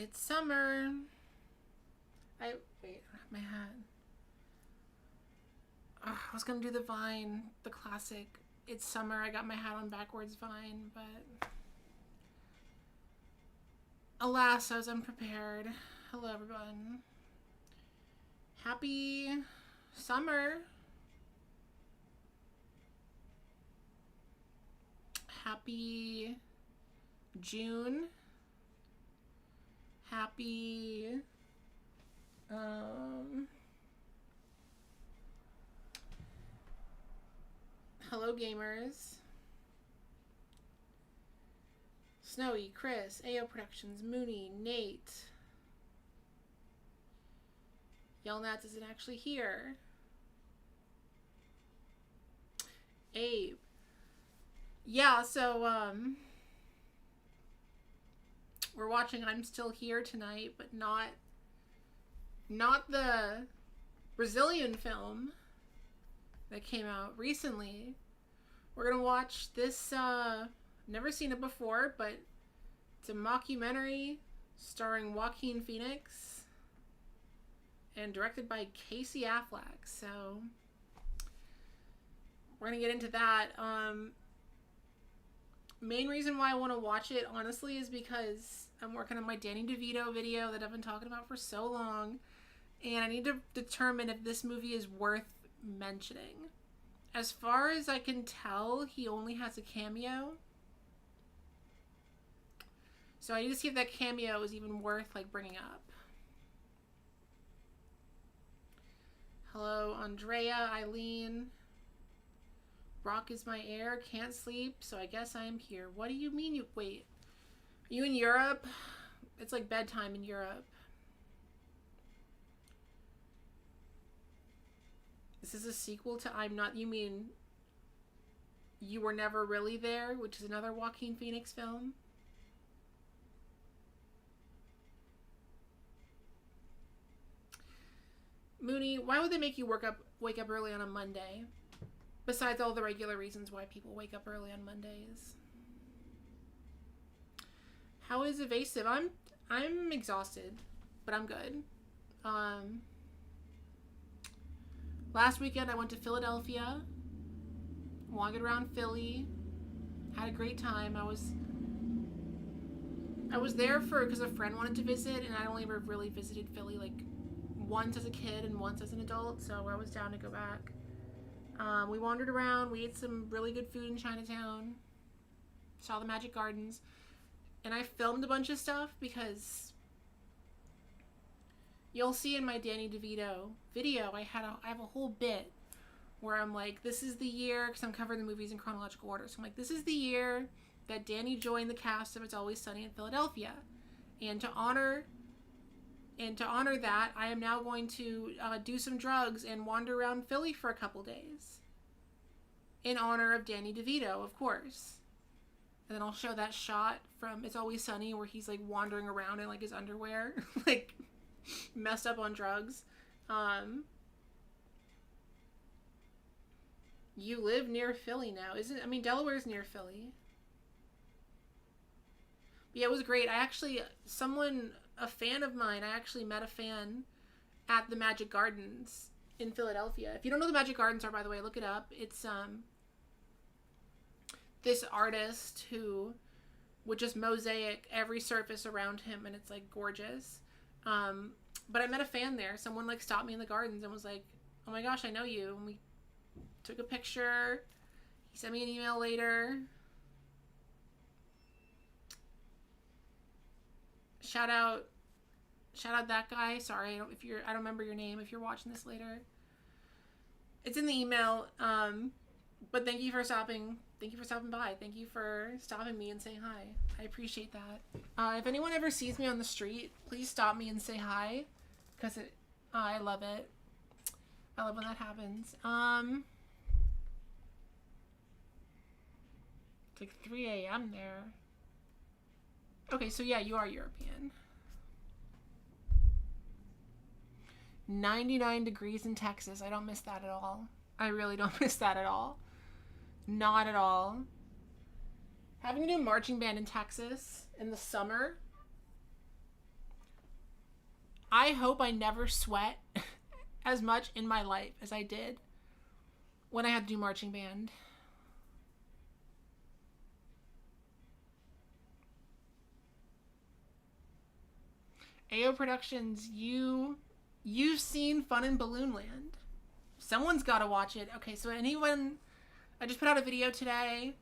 It's summer. Wait, I don't have my hat. I was gonna do the Vine, the classic. It's summer. I got my hat on backwards Vine, but alas, I was unprepared. Hello, everyone. Happy summer. Happy June. Happy hello gamers. Snowy, Chris, AO Productions, Mooney, Nate. Yelnats isn't actually here. Abe. Yeah, so we're watching I'm Still Here tonight, but not the Brazilian film that came out recently. We're gonna watch this, never seen it before, but it's a mockumentary starring Joaquin Phoenix and directed by Casey Affleck. So we're gonna get into that. Main reason why I want to watch it, honestly, is because I'm working on my Danny DeVito video that I've been talking about for so long, and I need to determine if this movie is worth mentioning. As far as I can tell, he only has a cameo, so I need to see if that cameo is even worth like bringing up. Hello, Andrea, Eileen. Rock is my air, can't sleep, so I guess I am here. What do you mean you... Wait. Are you in Europe? It's like bedtime in Europe. This is a sequel to I'm Not... You mean You Were Never Really There, which is another Joaquin Phoenix film? Mooney, why would they make you wake up early on a Monday? Besides all the regular reasons why people wake up early on Mondays. How is Evasive? I'm exhausted, but I'm good. Last weekend I went to Philadelphia, wandered around Philly, had a great time. I was there because a friend wanted to visit, and I only ever really visited Philly like once as a kid and once as an adult, so I was down to go back. We wandered around, we ate some really good food in Chinatown, saw the Magic Gardens, and I filmed a bunch of stuff because you'll see in my Danny DeVito video, I have a whole bit where I'm like, this is the year, because I'm covering the movies in chronological order, so I'm like, this is the year that Danny joined the cast of It's Always Sunny in Philadelphia, and to honor that, I am now going to do some drugs and wander around Philly for a couple days. In honor of Danny DeVito, of course. And then I'll show that shot from It's Always Sunny where he's like wandering around in like his underwear, like messed up on drugs. You live near Philly now, isn't it? I mean, Delaware's near Philly. But yeah, it was great. A fan of mine, I actually met a fan at the Magic Gardens in Philadelphia. If you don't know what the Magic Gardens are, by the way, look it up. It's this artist who would just mosaic every surface around him, and it's like gorgeous. But I met a fan there. Someone like stopped me in the gardens and was like, oh my gosh, I know you. And we took a picture. He sent me an email later. Shout out that guy. Sorry, I don't remember your name if you're watching this later. It's in the email. But thank you for stopping by. Thank you for stopping me and saying hi. I appreciate that. If anyone ever sees me on the street, please stop me and say hi, because I love it. I love when that happens. It's like 3 a.m. there. Okay, so yeah, you are European. 99 degrees in Texas. I don't miss that at all. I really don't miss that at all. Not at all. Having to do marching band in Texas in the summer I hope I never sweat as much in my life as I did when I had to do marching band. AO Productions, you've seen Fun in Balloon Land. Someone's got to watch it. Okay, so I just put out a video today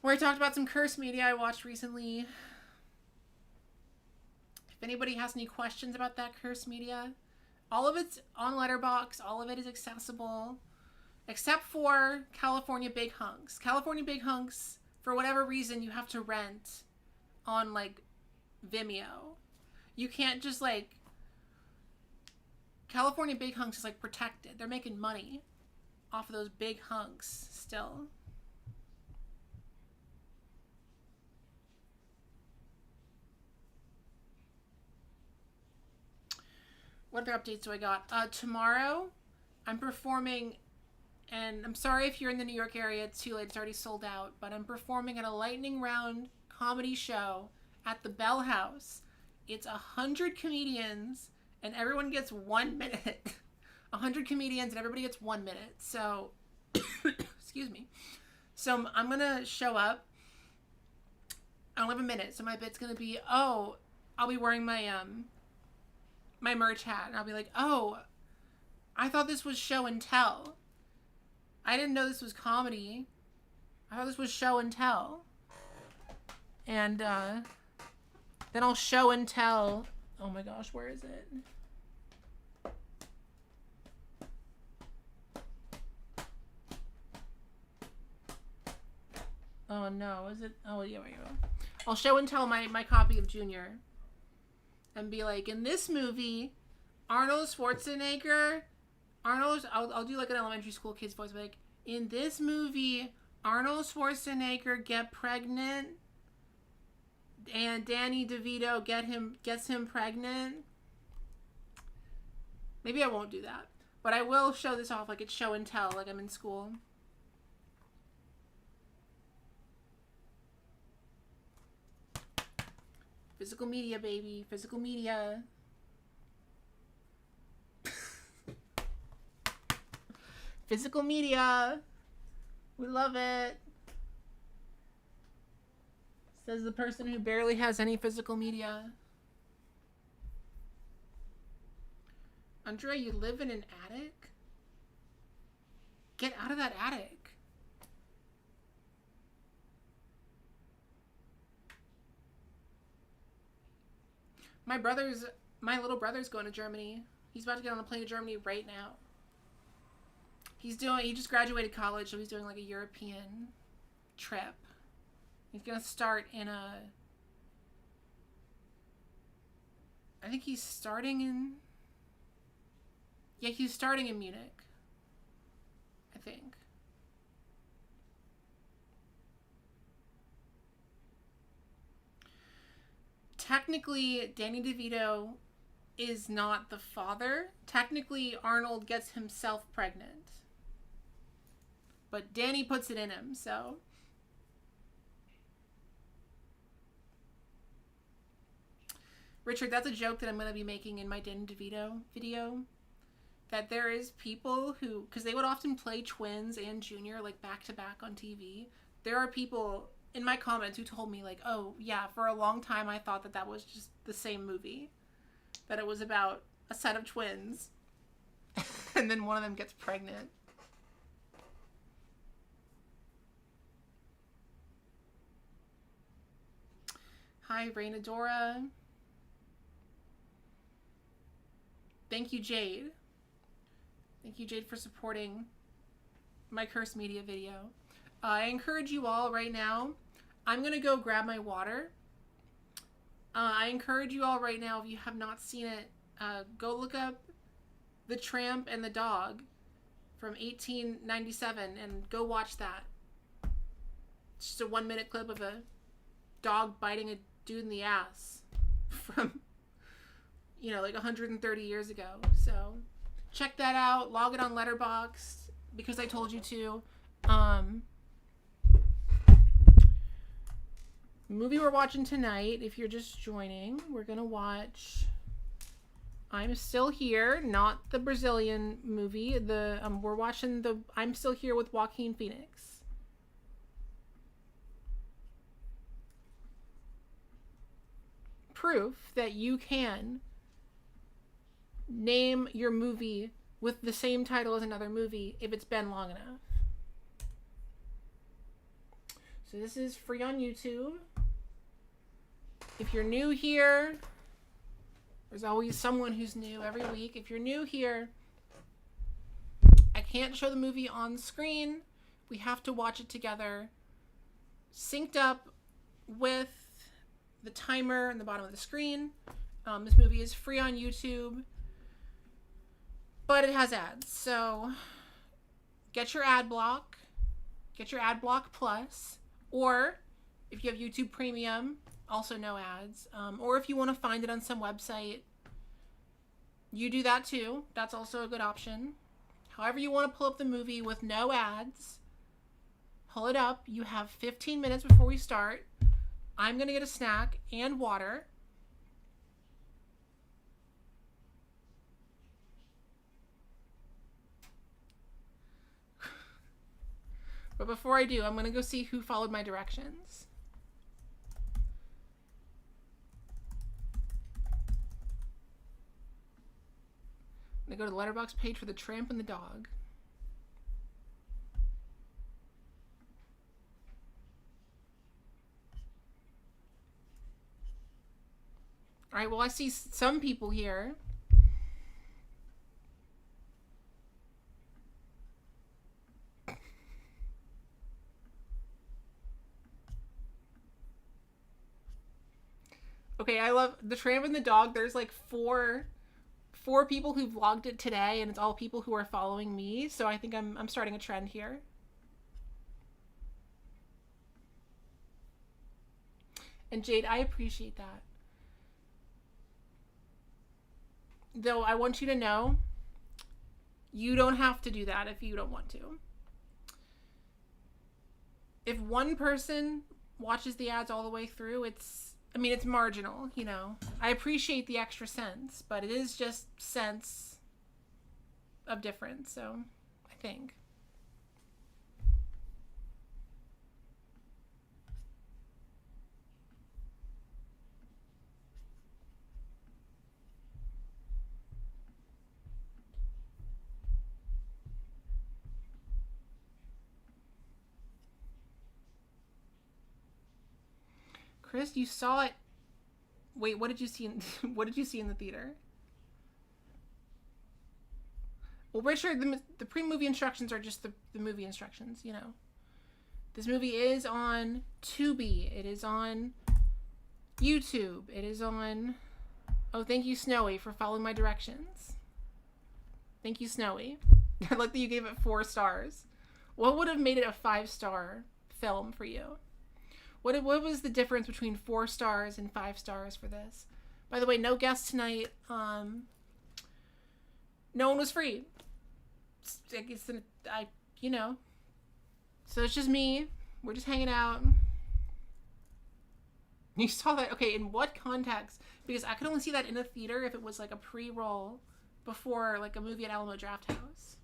where I talked about some curse media I watched recently. If anybody has any questions about that curse media, all of it's on Letterboxd. All of it is accessible, except for California Big Hunks. California Big Hunks, for whatever reason, you have to rent on, like, Vimeo. You can't just, like... California Big Hunks is, like, protected. They're making money off of those big hunks still. What other updates do I got? Tomorrow, I'm performing, and I'm sorry if you're in the New York area, it's too late, it's already sold out, but I'm performing at a lightning round comedy show at the Bell House. It's 100 comedians, and everyone gets 1 minute. 100 comedians, and everybody gets 1 minute. So, excuse me. So I'm going to show up. I only have a minute, so my bit's going to be, I'll be wearing my my merch hat, and I'll be like, I thought this was show and tell. I didn't know this was comedy. I thought this was show and tell. And then I'll show and tell. Oh my gosh, where is it? Oh no, is it? Oh yeah, there you go. I'll show and tell my copy of Junior. And be like, in this movie, Arnold Schwarzenegger, I'll do like an elementary school kid's voice, like, in this movie, Arnold Schwarzenegger get pregnant, and Danny DeVito gets him pregnant. Maybe I won't do that, but I will show this off like it's show and tell, like I'm in school. Physical media, baby. Physical media. Physical media. We love it. Says the person who barely has any physical media. Andrea, you live in an attic? Get out of that attic. My little brother's going to Germany. He's about to get on a plane to Germany right now. He just graduated college, so he's doing like a European trip. He's going to start in I think he's starting in Munich. I think. Technically, Danny DeVito is not the father. Technically, Arnold gets himself pregnant. But Danny puts it in him, so. Richard, that's a joke that I'm going to be making in my Danny DeVito video. That there is people who, because they would often play twins and Junior, like, back-to-back on TV. There are people in my comments who told me, like, oh, yeah, for a long time I thought that was just the same movie. That it was about a set of twins. And then one of them gets pregnant. Hi, Rainadora. Thank you, Jade. Thank you, Jade, for supporting my Curse Media video. I encourage you all right now. I'm going to go grab my water. I encourage you all right now, if you have not seen it, go look up The Tramp and the Dog from 1897 and go watch that. It's just a 1-minute clip of a dog biting a dude in the ass from, like 130 years ago. So check that out. Log it on Letterboxd because I told you to. Movie we're watching tonight, if you're just joining, we're gonna watch I'm Still Here, not the Brazilian movie. We're watching the I'm Still Here with Joaquin Phoenix. Proof that you can name your movie with the same title as another movie if it's been long enough. So this is free on YouTube. If you're new here, there's always someone who's new every week. If you're new here, I can't show the movie on screen. We have to watch it together, synced up with the timer in the bottom of the screen. This movie is free on YouTube, but it has ads. So get your ad block. Get your ad block plus. Or if you have YouTube Premium, also no ads. Or if you want to find it on some website, you do that too. That's also a good option. However you want to pull up the movie with no ads, pull it up. You have 15 minutes before we start. I'm going to get a snack and water. But before I do, I'm going to go see who followed my directions. I'm going to go to the letterbox page for The Tramp and the Dog. All right, well, I see some people here. Okay, I love The Tramp and the Dog. There's like four people who vlogged it today, and it's all people who are following me. So I think I'm starting a trend here. And Jade, I appreciate that. Though I want you to know, you don't have to do that if you don't want to. If one person watches the ads all the way through, it's marginal, you know. I appreciate the extra cents, but it is just cents of difference, so I think. Chris, you saw it. Wait, what did you see what did you see in the theater? Well, Richard, the pre-movie instructions are just the movie instructions, you know. This movie is on Tubi. It is on YouTube. It is on... Oh, thank you, Snowy, for following my directions. Thank you, Snowy. I like that you gave it 4 stars. What would have made it a 5-star film for you? What was the difference between 4 stars and 5 stars for this? By the way, no guests tonight. No one was free. You know. So it's just me. We're just hanging out. You saw that? Okay, in what context? Because I could only see that in a theater if it was like a pre-roll before like a movie at Alamo Drafthouse.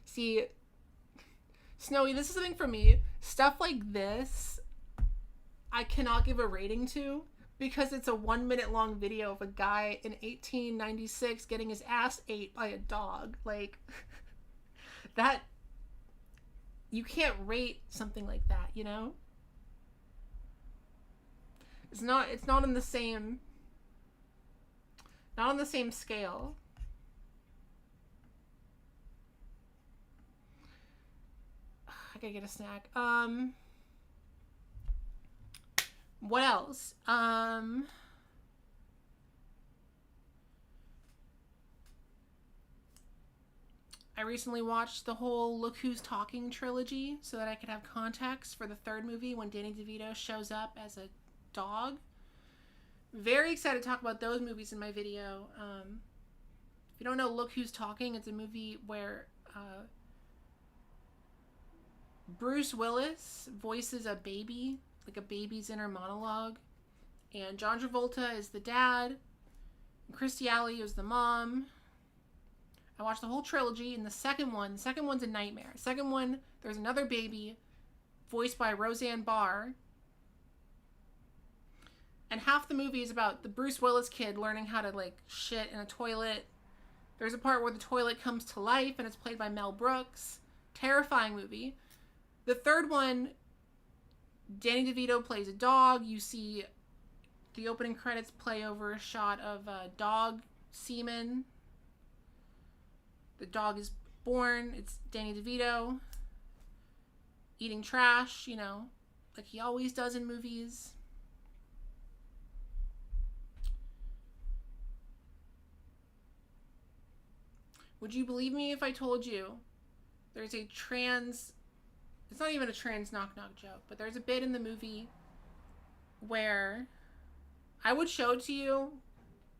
See, Snowy, this is something for me. Stuff like this, I cannot give a rating to because it's a 1-minute long video of a guy in 1896 getting his ass ate by a dog. Like, that, you can't rate something like that, you know? It's not on the same, not on the same scale. I gotta get a snack. What else? I recently watched the whole Look Who's Talking trilogy so that I could have context for the 3rd movie when Danny DeVito shows up as a dog. Very excited to talk about those movies in my video. If you don't know Look Who's Talking, it's a movie where Bruce Willis voices a baby, like a baby's inner monologue. And John Travolta is the dad. And Christy Alley is the mom. I watched the whole trilogy, and the second one's a nightmare. Second one, there's another baby, voiced by Roseanne Barr. And half the movie is about the Bruce Willis kid learning how to, like, shit in a toilet. There's a part where the toilet comes to life, and it's played by Mel Brooks. Terrifying movie. The third one, Danny DeVito plays a dog. You see the opening credits play over a shot of dog semen. The dog is born. It's Danny DeVito eating trash, you know, like he always does in movies. Would you believe me if I told you there's a trans... It's not even a trans knock-knock joke, but there's a bit in the movie where I would show it to you,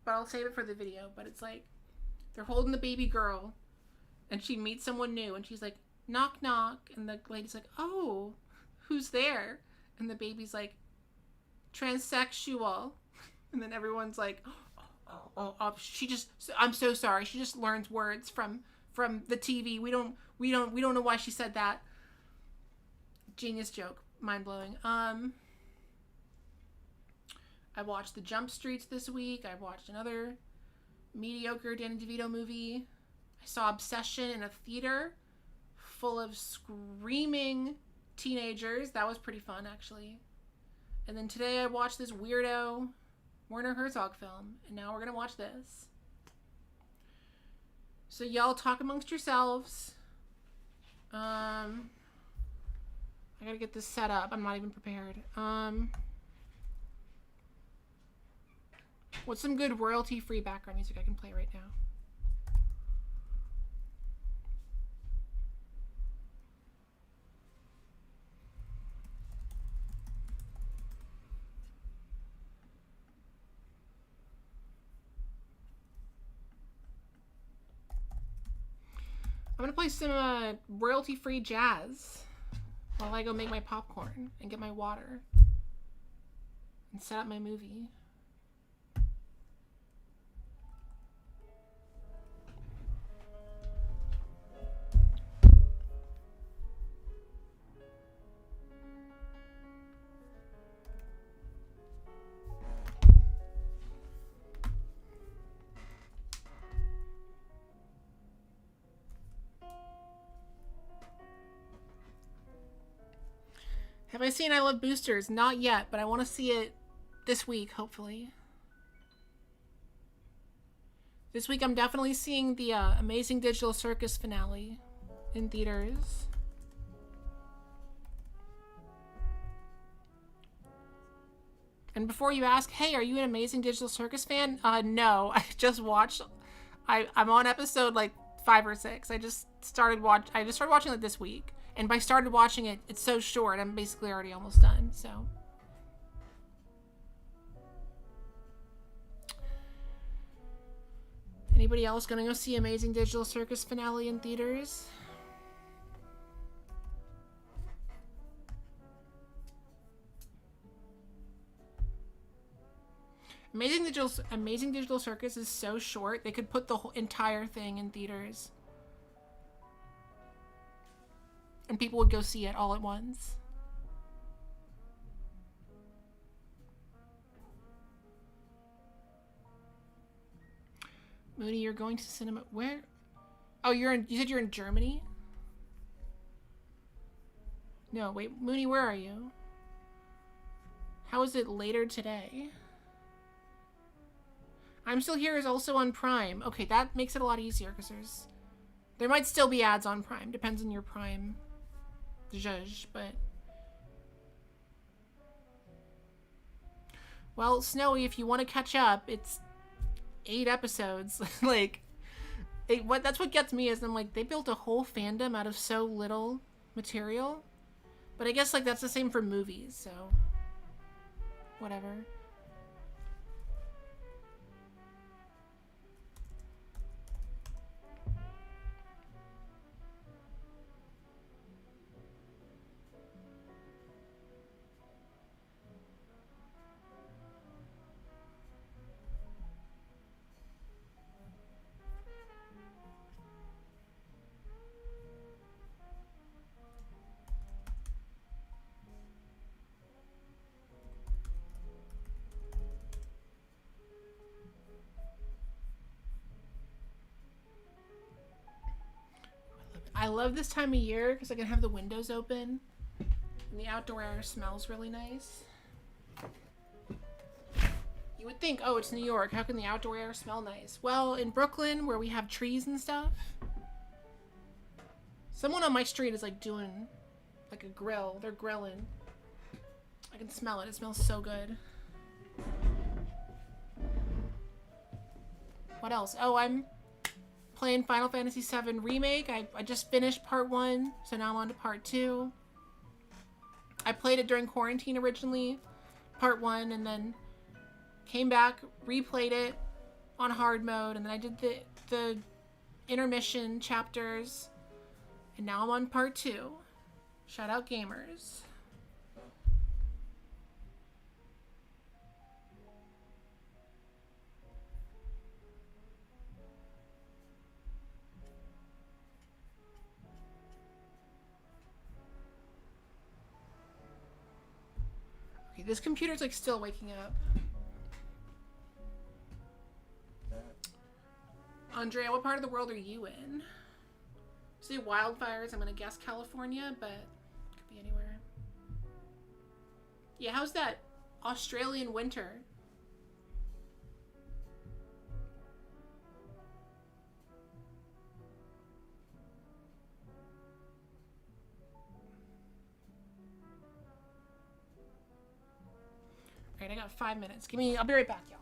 but I'll save it for the video. But it's like they're holding the baby girl, and she meets someone new, and she's like, knock, knock. And the lady's like, oh, who's there? And the baby's like, transsexual. And then everyone's like, I'm so sorry. She just learns words from the TV. We don't know why she said that. Genius joke. Mind blowing. I watched The Jump Streets this week. I watched another mediocre Danny DeVito movie. I saw Obsession in a theater full of screaming teenagers. That was pretty fun, actually. And then today I watched this weirdo Werner Herzog film, and now we're gonna watch this. So y'all talk amongst yourselves. I gotta get this set up. I'm not even prepared. What's some good royalty-free background music I can play right now? I'm gonna play some royalty-free jazz while I go make my popcorn and get my water and set up my movie. Have I seen I Love Boosters? Not yet, but I want to see it this week, hopefully. This week I'm definitely seeing the Amazing Digital Circus finale in theaters. And before you ask, hey, are you an Amazing Digital Circus fan? No, I just watched... I'm on episode like 5 or 6. I just started watching it this week. And by started watching it, it's so short, I'm basically already almost done, so. Anybody else gonna go see Amazing Digital Circus finale in theaters? Amazing Digital Circus is so short, they could put the whole entire thing in theaters. And people would go see it all at once. Mooney, you're going to cinema. Where? Oh, you said you're in Germany? No, wait, Mooney, where are you? How is it later today? I'm Still Here is also on Prime. Okay, that makes it a lot easier because there might still be ads on Prime. Depends on your Prime judge, but well, Snowy, if you want to catch up, it's 8 episodes. Like, that's what gets me is I'm like, they built a whole fandom out of so little material, but I guess like that's the same for movies, so whatever. I love this time of year because I can have the windows open and the outdoor air smells really nice. You would think, oh, it's New York. How can the outdoor air smell nice? Well, in Brooklyn, where we have trees and stuff, someone on my street is like doing like a grill. They're grilling. I can smell it. It smells so good. What else? Oh, I'm playing Final Fantasy VII Remake. I just finished part 1, so now I'm on to part 2. I played it during quarantine originally, part 1, and then came back, replayed it on hard mode, and then I did the intermission chapters, and now I'm on part 2. Shout out gamers. Okay, this computer's like still waking up. Andrea, what part of the world are you in? Say wildfires, I'm gonna guess California, but it could be anywhere. Yeah, how's that Australian winter? Alright, I got 5 minutes. I'll be right back, y'all.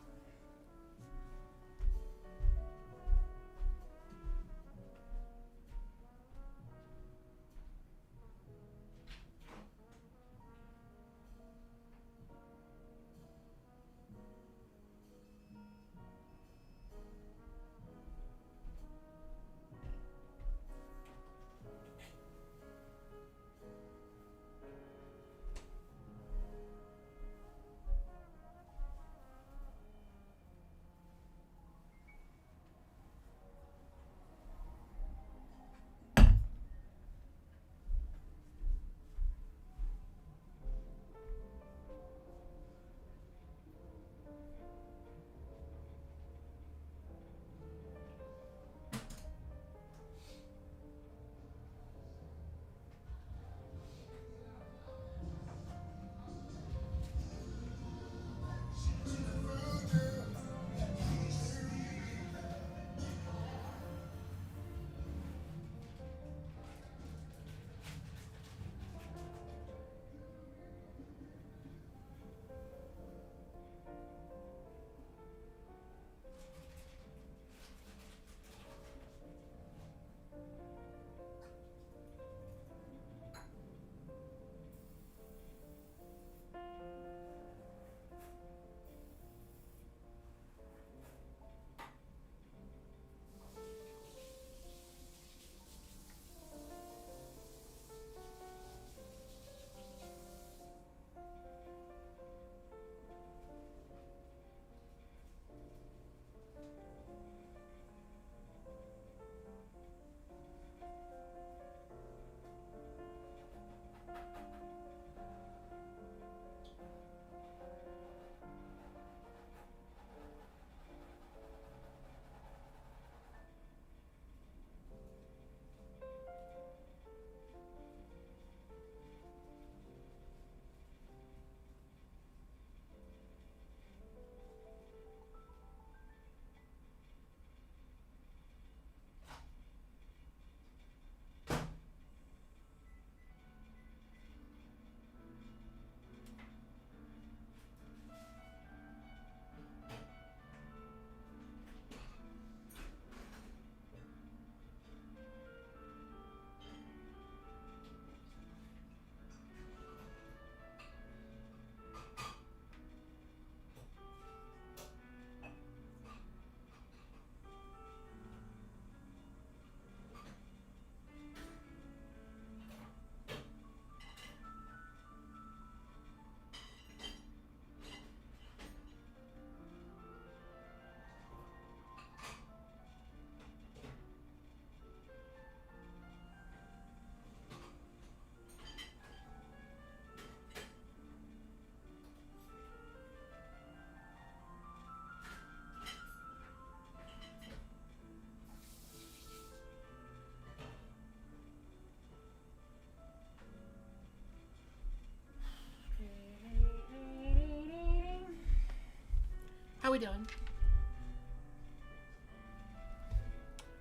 we doing?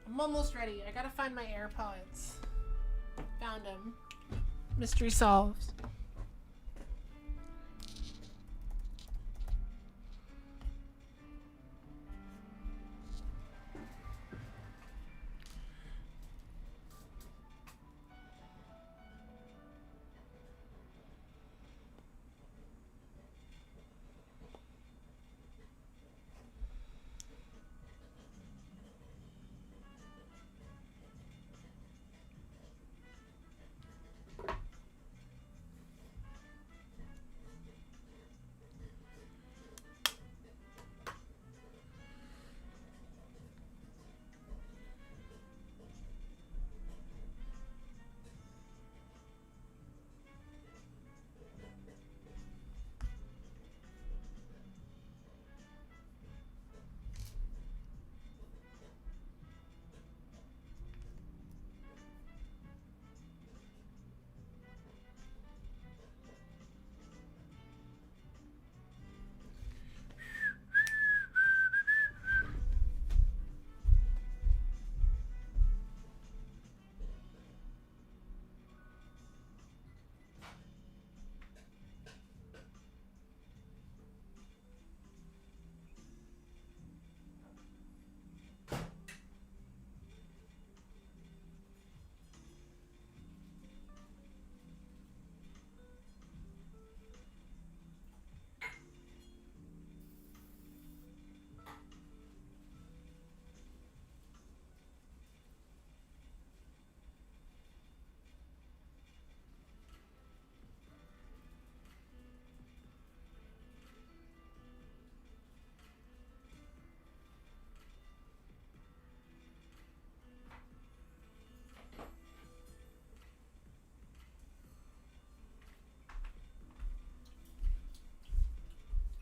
I'm almost ready. I gotta find my AirPods. Found them. Mystery solved.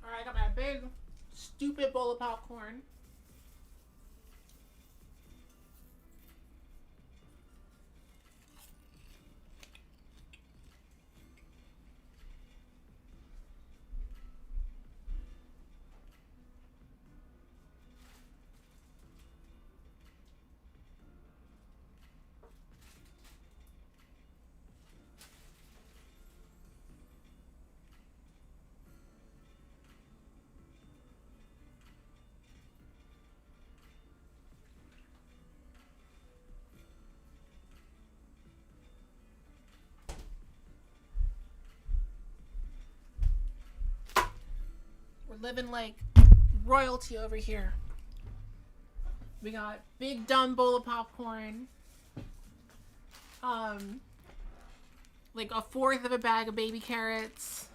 Alright, I got my big, stupid bowl of popcorn. We're living like royalty over here. We got big dumb bowl of popcorn. Like a fourth of a bag of baby carrots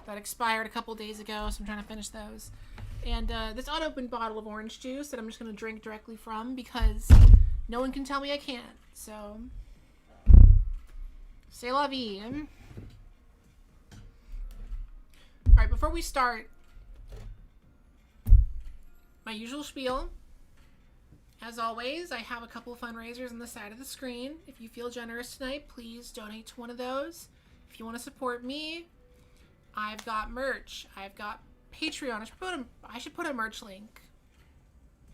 that expired a couple days ago, so I'm trying to finish those. And this unopened bottle of orange juice that I'm just gonna drink directly from because no one can tell me I can't. So, c'est la vie. All right, before we start, my usual spiel. As always, I have a couple of fundraisers on the side of the screen. If you feel generous tonight, please donate to one of those. If you want to support me, I've got merch. I've got Patreon. I should put a merch link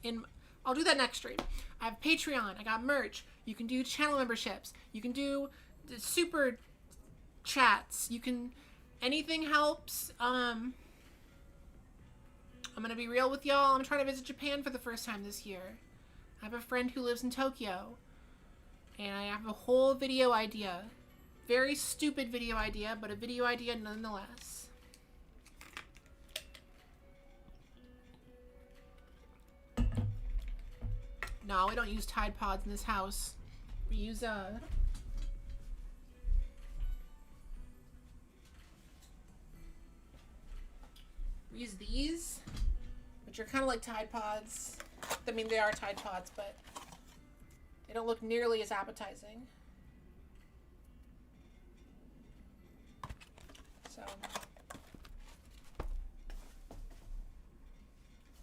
in. I'll do that next stream. I have Patreon. I got merch. You can do channel memberships. You can do super chats. You can. Anything helps. I'm gonna be real with y'all. I'm trying to visit Japan for the first time this year. I have a friend who lives in Tokyo, and I have a whole video idea. Very stupid video idea, but a video idea nonetheless. No, we don't use Tide Pods in this house. We use, these, which are kind of like Tide Pods. I mean, they are Tide Pods, but they don't look nearly as appetizing. So,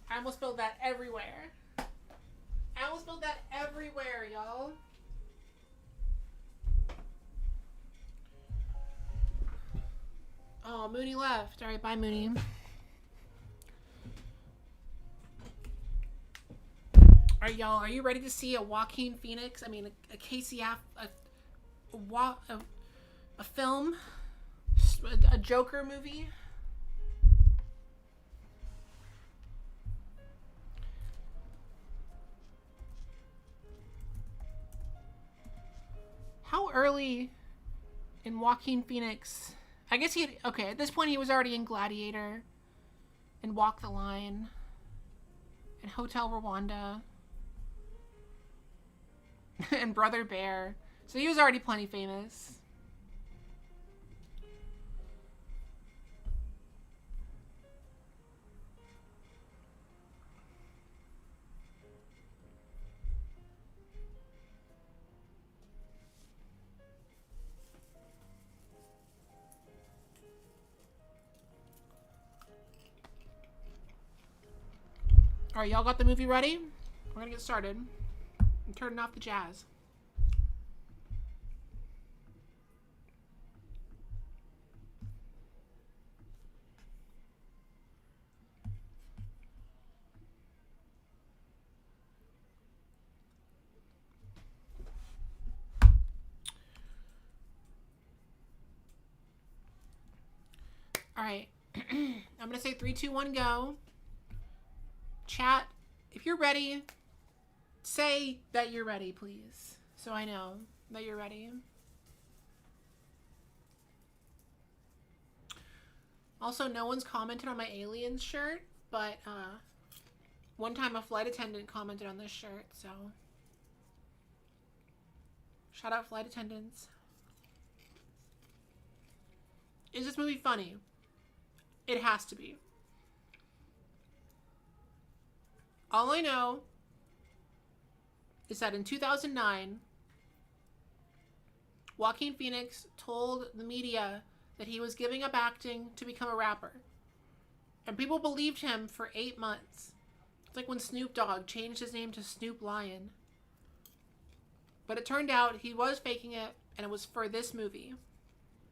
I almost spilled that everywhere. I almost spilled that everywhere, y'all. Oh, Mooney left. All right, bye, Mooney. All right, y'all. Are you ready to see a Joaquin Phoenix? I mean, a Casey a film, a Joker movie? How early in Joaquin Phoenix? I guess okay, at this point he was already in Gladiator and Walk the Line and Hotel Rwanda and Brother Bear. So he was already plenty famous. All right, y'all got the movie ready? We're gonna get started. I'm turning off the jazz. All right, I'm gonna say 3, 2, 1, go. Chat, if you're ready, say that you're ready, please, so I know that you're ready. Also, no one's commented on my Aliens shirt, but one time a flight attendant commented on this shirt, so shout out flight attendants. Is this movie funny? It has to be. All I know is that in 2009, Joaquin Phoenix told the media that he was giving up acting to become a rapper. And people believed him for 8 months. It's like when Snoop Dogg changed his name to Snoop Lion. But it turned out he was faking it, and it was for this movie.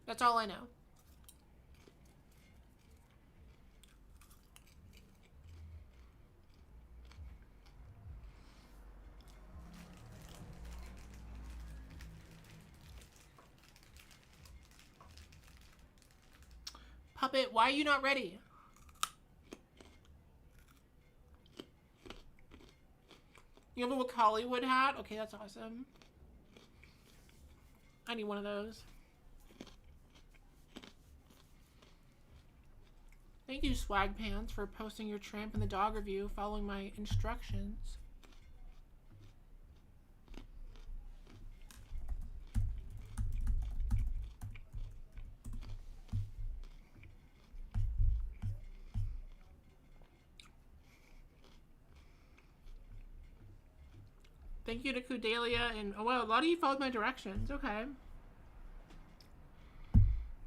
That's all I know. Puppet, why are you not ready? You have a Look Hollywood hat? Okay, that's awesome. I need one of those. Thank you, Swag Pants, for posting your Tramp and the Dog review following my instructions. Thank you to Kudelia, and oh wow, a lot of you followed my directions. Okay.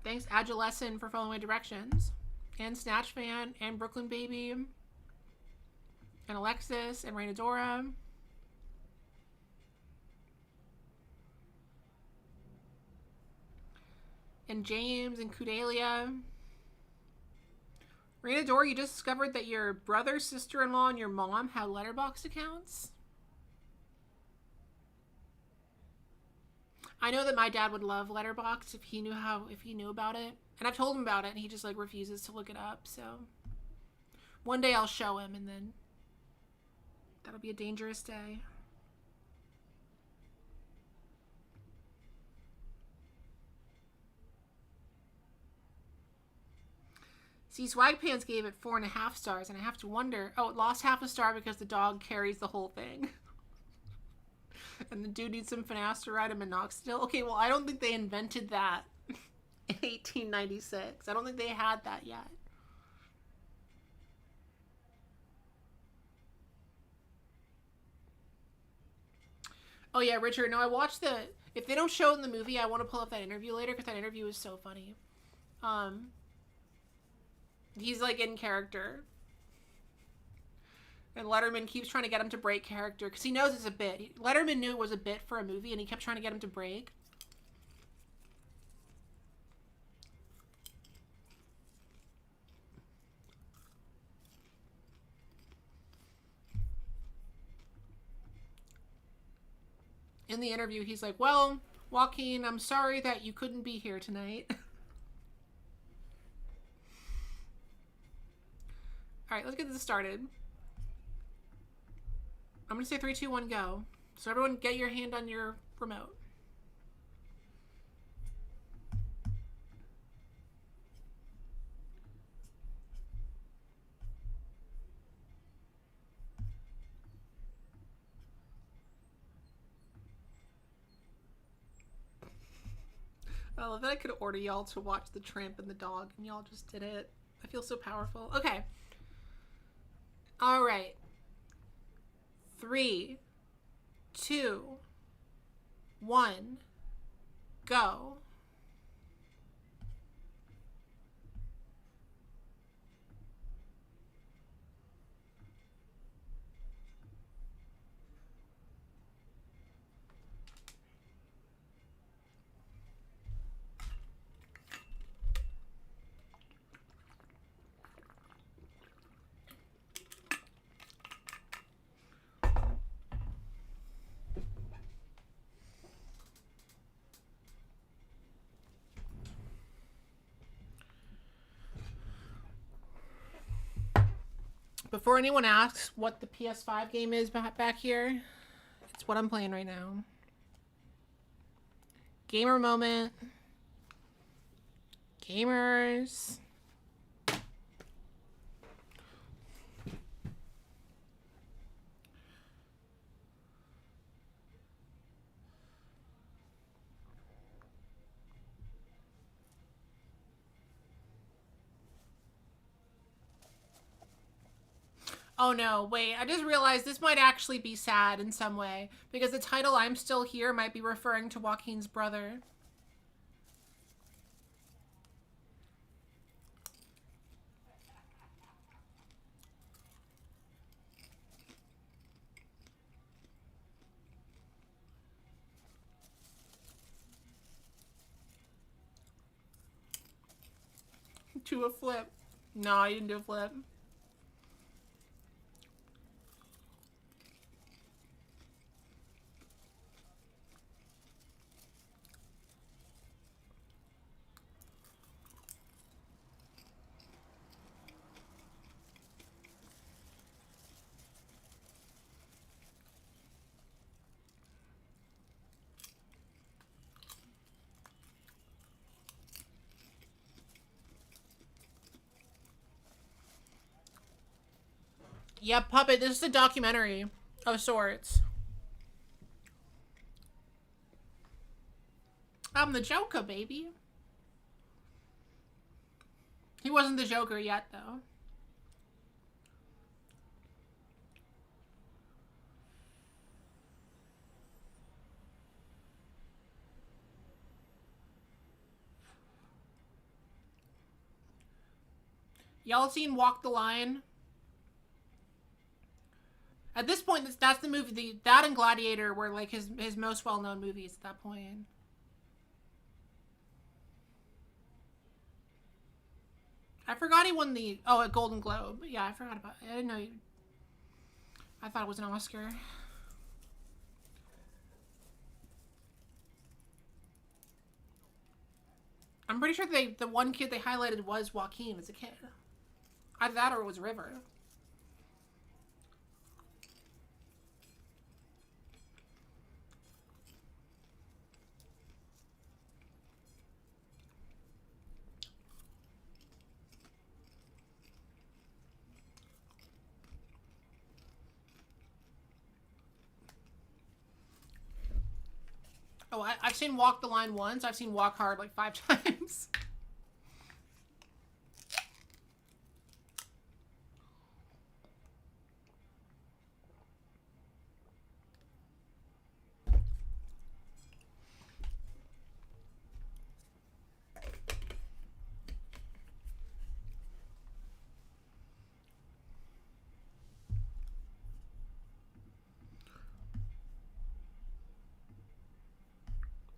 Thanks, Agilesson, for following my directions. And Snatch Fan, and Brooklyn Baby, and Alexis, and Rainadora. And James, and Kudelia. Rainadora, you just discovered that your brother, sister-in-law, and your mom have Letterboxd accounts? I know that my dad would love Letterboxd if he knew about it. And I've told him about it, and he just like refuses to look it up. So one day I'll show him, and then that'll be a dangerous day. See, Swag Pants gave it 4.5 stars, and I have to wonder. Oh, it lost half a star because the dog carries the whole thing. And the dude needs some finasteride and minoxidil. Okay, well, I don't think they invented that in 1896. I don't think they had that yet. Oh yeah, Richard, no, I watched if they don't show it in the movie, I want to pull up that interview later because that interview is so funny. He's like in character. And Letterman keeps trying to get him to break character because he knows it's a bit. Letterman knew it was a bit for a movie, and he kept trying to get him to break. in the interview, he's like, well, Joaquin, I'm sorry that you couldn't be here tonight. All right, let's get this started. I'm going to say 3, 2, 1, go. So everyone get your hand on your remote. I love that I could order y'all to watch The Tramp and the Dog, and y'all just did it. I feel so powerful. Okay. All right. 3, 2, 1, go. Before anyone asks what the PS5 game is back here, it's what I'm playing right now. Gamer moment. Gamers. Oh no, wait, I just realized this might actually be sad in some way, because the title I'm Still Here might be referring to Joaquin's brother. Do a flip. No, I didn't do a flip. Yeah, Puppet, this is a documentary of sorts. I'm the Joker, baby. He wasn't the Joker yet, though. Y'all seen Walk the Line? At this point, that's the movie. That and Gladiator were like his most well-known movies at that point. I forgot he won a Golden Globe. Yeah, I forgot about it. I didn't know I thought it was an Oscar. I'm pretty sure the one kid they highlighted was Joaquin as a kid. Either that or it was River. Oh, I've seen Walk the Line once. I've seen Walk Hard like 5 times.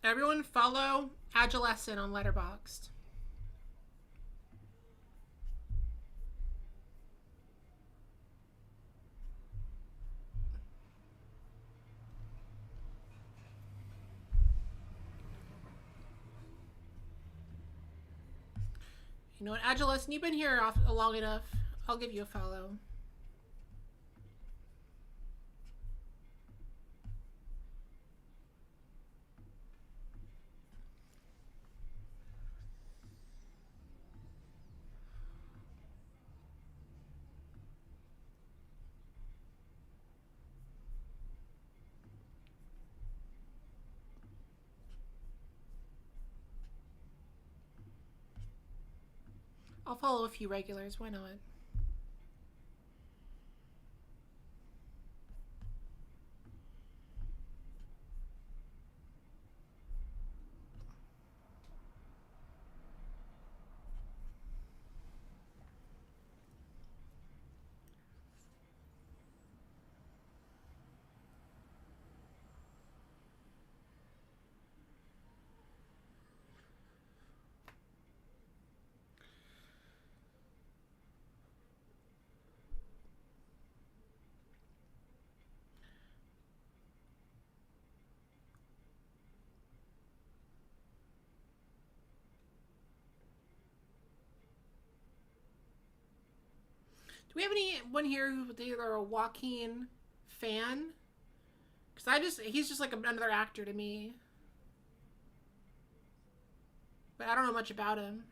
Everyone follow Agilescent on Letterboxd. You know what, Agilus, you've been here long enough. I'll give you a follow. I'll follow a few regulars. Why not? Do we have anyone here who are a Joaquin fan? Because he's just like another actor to me. But I don't know much about him.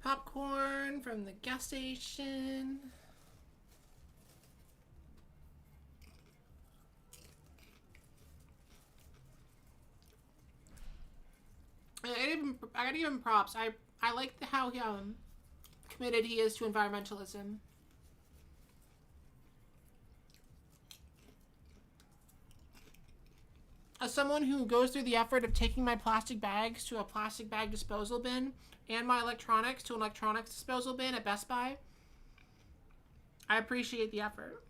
Popcorn from the gas station. I gotta give him props. I like how committed he is to environmentalism. As someone who goes through the effort of taking my plastic bags to a plastic bag disposal bin and my electronics to an electronics disposal bin at Best Buy, I appreciate the effort.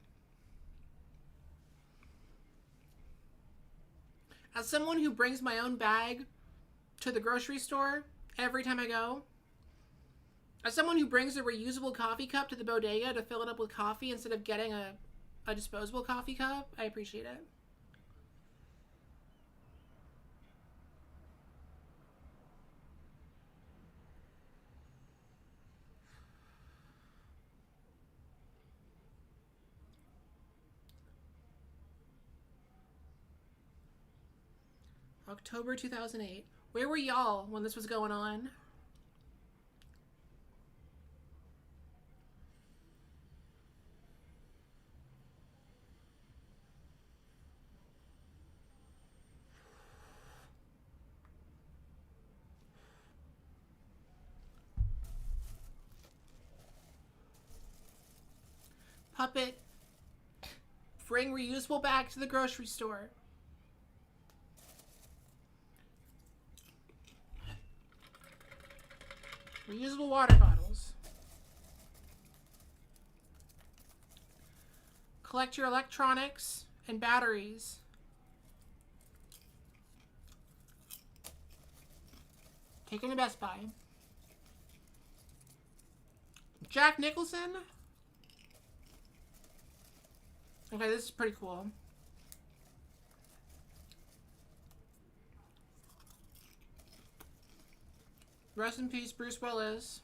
As someone who brings my own bag to the grocery store every time I go, as someone who brings a reusable coffee cup to the bodega to fill it up with coffee instead of getting a disposable coffee cup, I appreciate it. October 2008. Where were y'all when this was going on? Puppet, bring reusable bags to the grocery store. Reusable water bottles. Collect your electronics and batteries. Take them to Best Buy. Jack Nicholson? Okay, this is pretty cool. Rest in peace, Bruce Willis.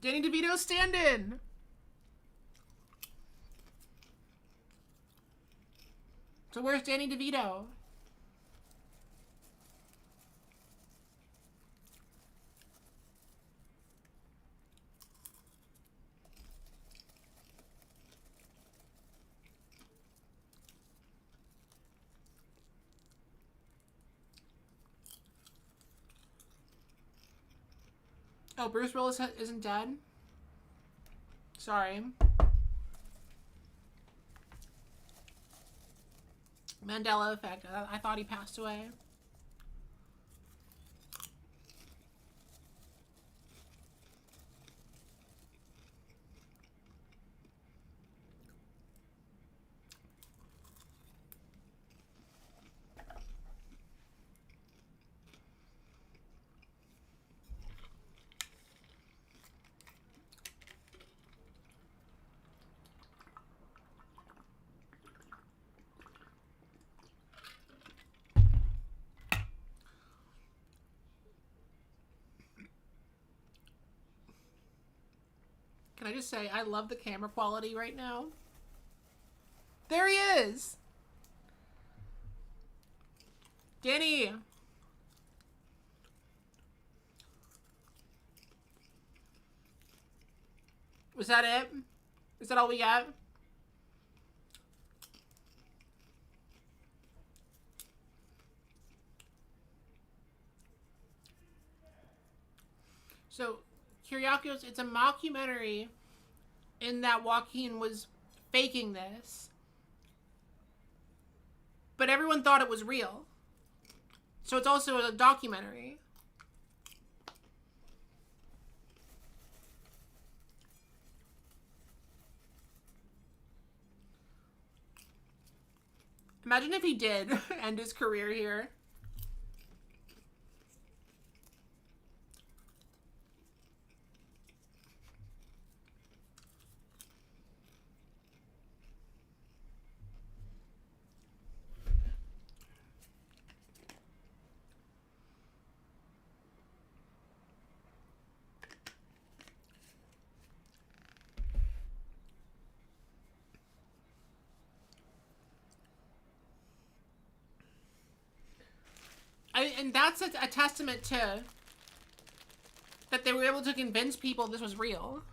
Danny DeVito stand-in. So where's Danny DeVito? Oh, Bruce Willis isn't dead? Sorry. Mandela effect. I thought he passed away. Can I just say, I love the camera quality right now. There he is! Danny! Was that it? Is that all we got? So, Kyriakos, it's a mockumentary in that Joaquin was faking this. But everyone thought it was real. So it's also a documentary. Imagine if he did end his career here. And that's a testament to that they were able to convince people this was real.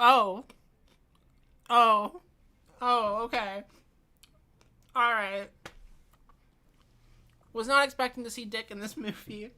Oh. Oh. Oh, okay. Alright. Was not expecting to see Dick in this movie.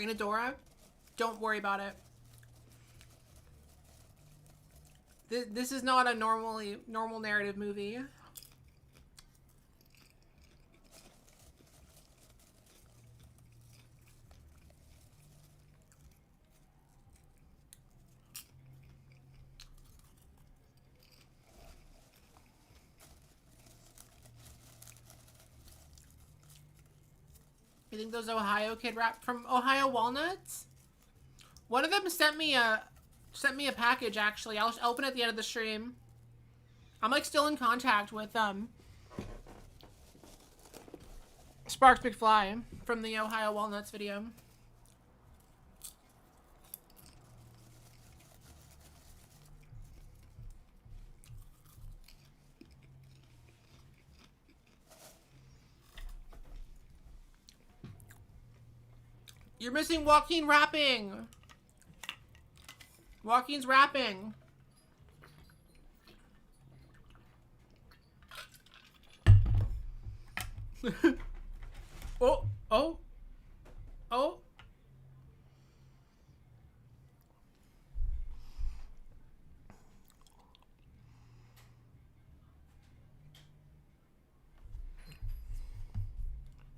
Inadora. Don't worry about it. This is not a normal narrative movie. You think those Ohio kid rap from Ohio Walnuts? One of them sent me a package actually. I'll open it at the end of the stream. I'm like still in contact with Sparks McFly from the Ohio Walnuts video. You're missing Joaquin rapping. Joaquin's rapping. Oh, oh, oh.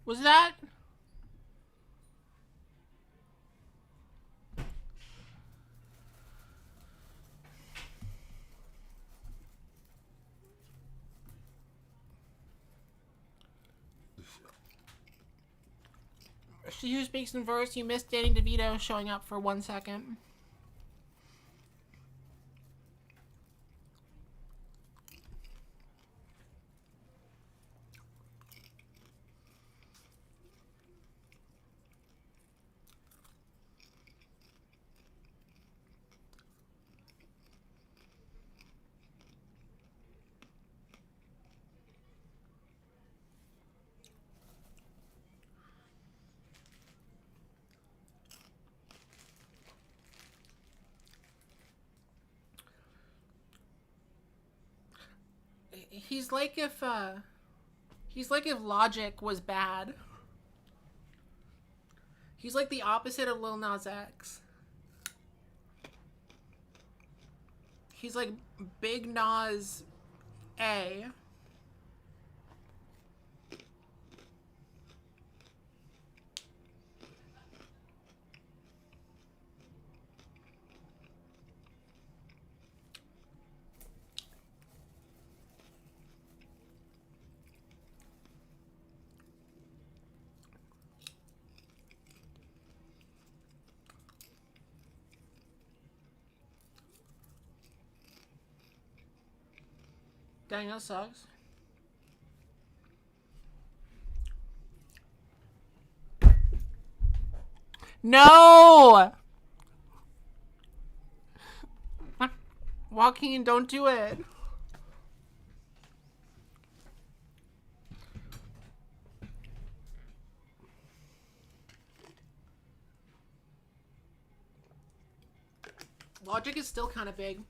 Was that? She who speaks in verse, you missed Danny DeVito showing up for 1 second. He's like if Logic was bad. He's like the opposite of Lil Nas X. He's like Big Nas A. Dang, that sucks. No! Joaquin, don't do it. Logic is still kind of big.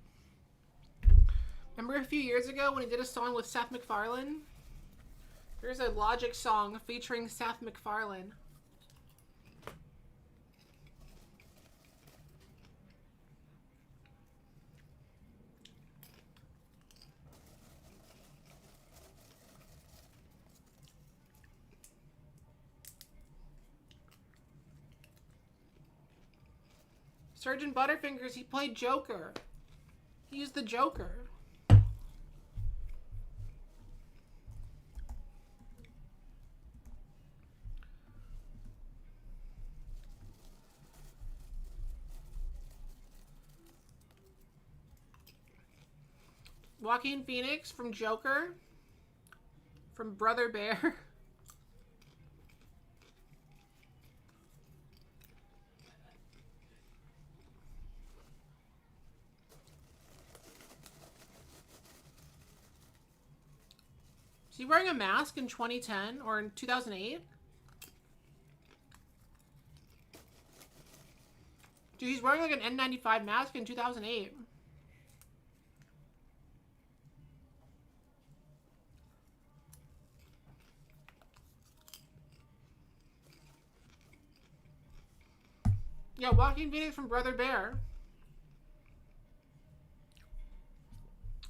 Remember a few years ago when he did a song with Seth MacFarlane? There's a Logic song featuring Seth MacFarlane. Sergeant Butterfingers, he played Joker. He's the Joker. Joaquin Phoenix from Joker. From Brother Bear. Is he wearing a mask in 2010 or in 2008? Dude, he's wearing like an N95 mask in 2008. Yeah, Joaquin Phoenix from Brother Bear.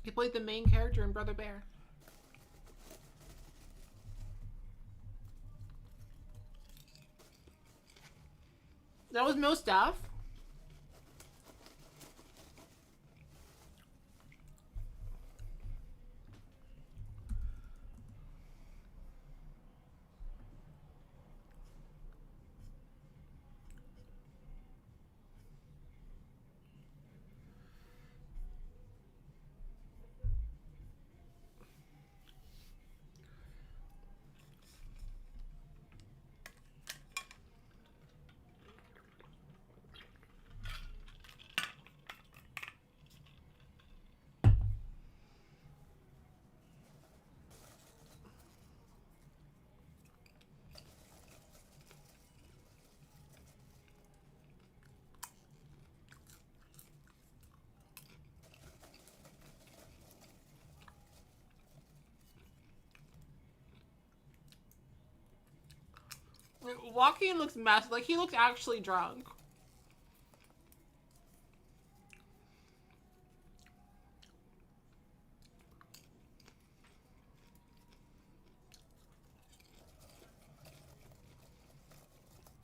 He played the main character in Brother Bear. That was most stuff. Joaquin looks messed. Like, he looks actually drunk.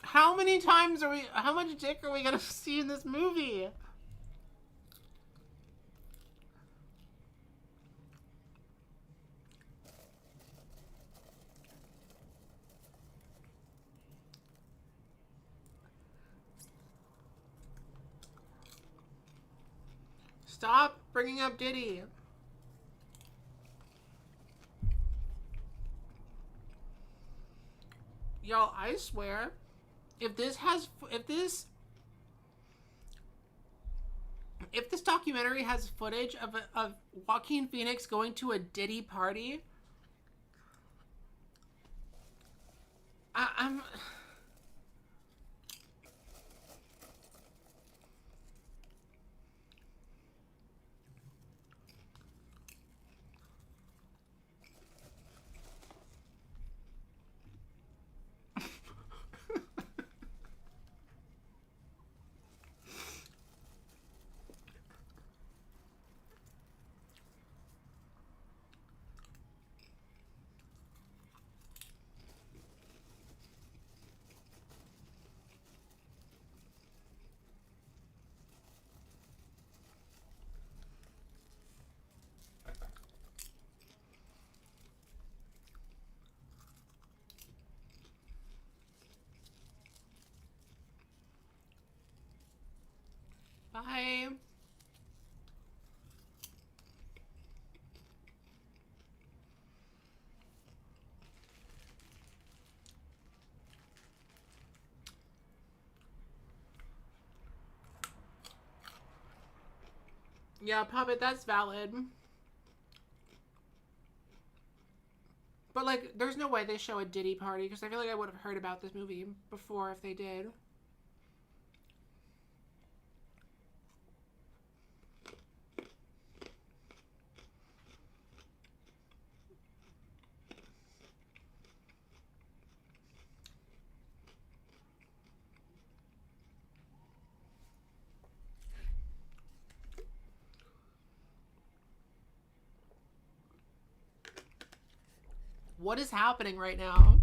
How many times are we... How much dick are we gonna see in this movie? Stop bringing up Diddy. Y'all, I swear, if this documentary has footage of Joaquin Phoenix going to a Diddy party, I'm... Bye. Yeah, Puppet, that's valid. But, like, there's no way they show a Diddy party, because I feel like I would have heard about this movie before if they did. What is happening right now?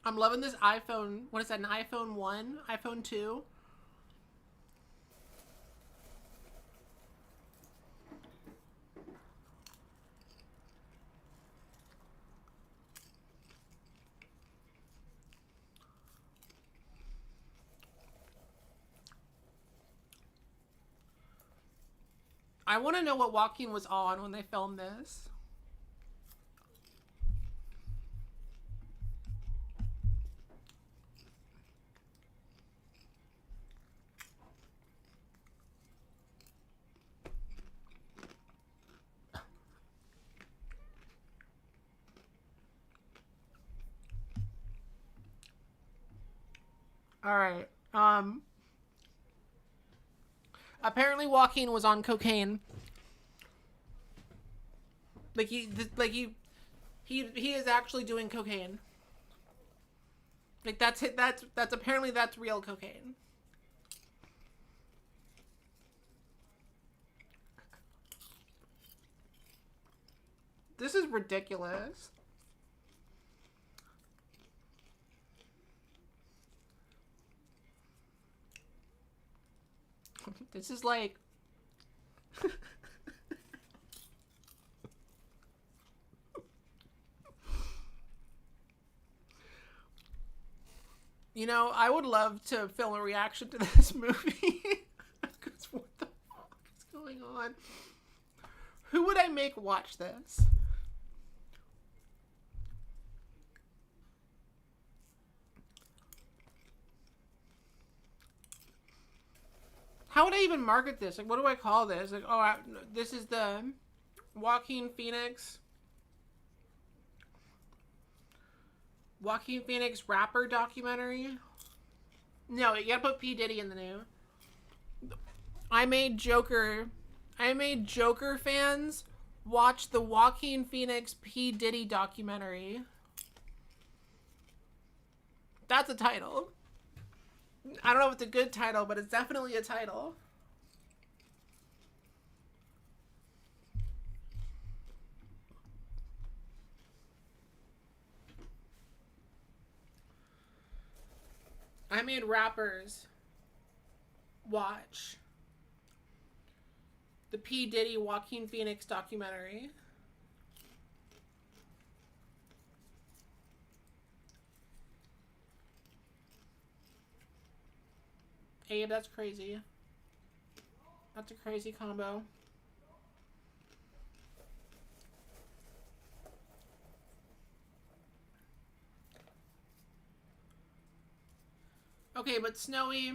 I'm loving this iPhone. What is that, an iPhone 1? iPhone 2? I want to know what Joaquin was on when they filmed this. All right. Apparently Joaquin was on cocaine. He is actually doing cocaine. Like that's apparently that's real cocaine. This is ridiculous. This is like you know, I would love to film a reaction to this movie. Because what the fuck is going on? Who would I make watch this? How would I even market this? Like, what do I call this? Like, oh, this is the Joaquin Phoenix rapper documentary. No, you gotta put P. Diddy in the name. I made Joker fans watch the Joaquin Phoenix P. Diddy documentary. That's a title. I don't know if it's a good title, but it's definitely a title. I made rappers watch the P. Diddy Joaquin Phoenix documentary. Abe, that's crazy. That's a crazy combo. Okay, but Snowy,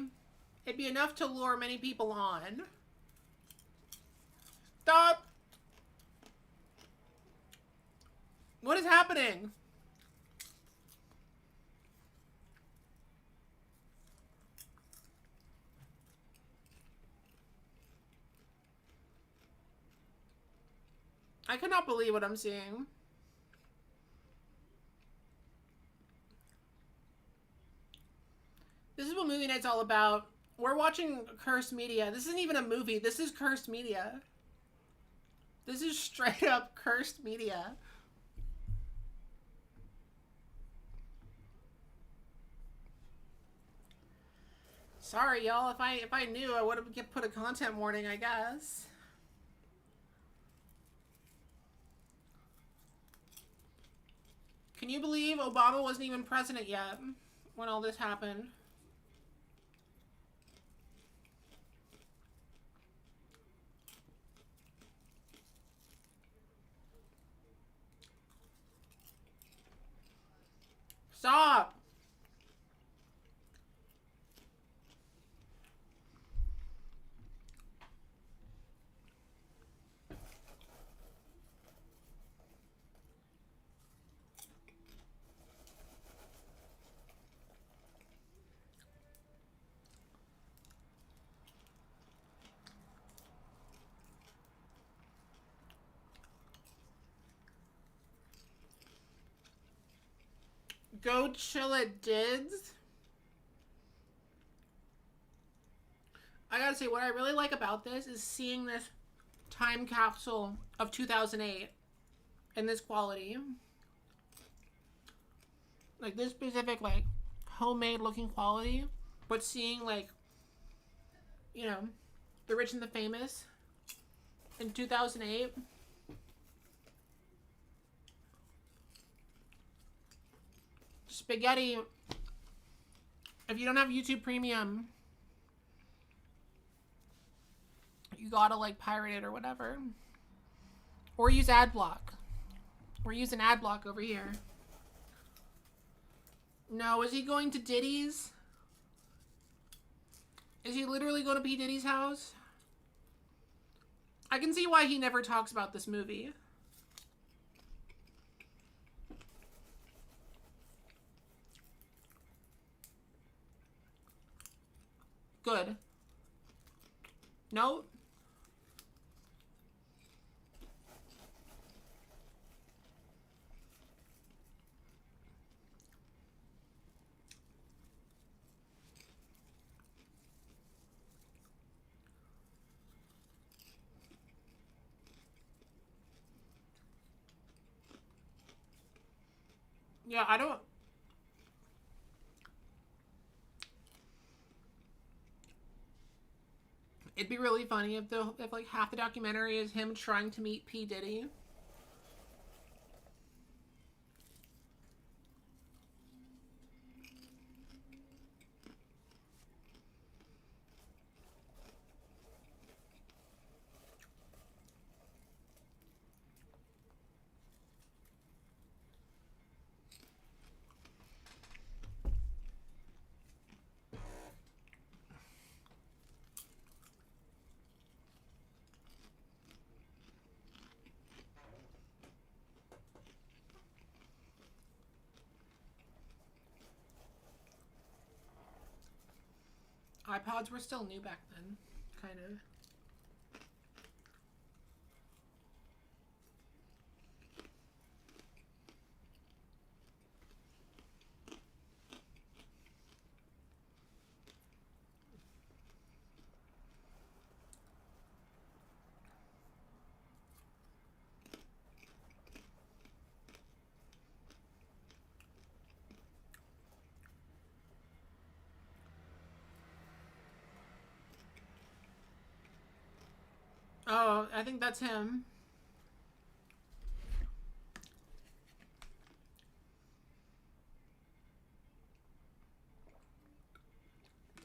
it'd be enough to lure many people on. Stop! What is happening? I cannot believe what I'm seeing. This is what movie night's all about. We're watching cursed media. This isn't even a movie. This is cursed media. This is straight up cursed media. Sorry, y'all. If I knew, I would have put a content warning, I guess. Can you believe Obama wasn't even president yet when all this happened? Stop! Go chill at Dids. I gotta say, what I really like about this is seeing this time capsule of 2008 in this quality. Like, this specific, like, homemade looking quality, but seeing, like, you know, The Rich and the Famous in 2008. Spaghetti, if you don't have YouTube Premium, you gotta, like, pirate it or whatever. Or use AdBlock. We're using AdBlock over here. No, is he going to Diddy's? Is he literally going to P. Diddy's house? I can see why he never talks about this movie. Good. No. Yeah, I don't. It'd be really funny if like half the documentary is him trying to meet P Diddy. iPods were still new back then, kind of. Oh, I think that's him.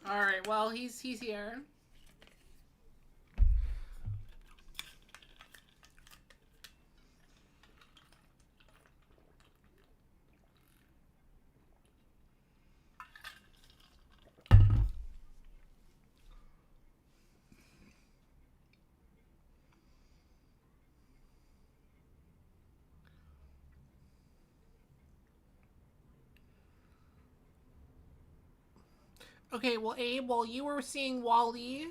All right. Well, he's here. Okay. Well, Abe, while you were seeing Wally,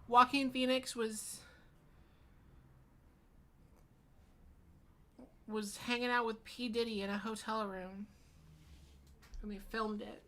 Joaquin Phoenix was hanging out with P Diddy in a hotel room, and they filmed it.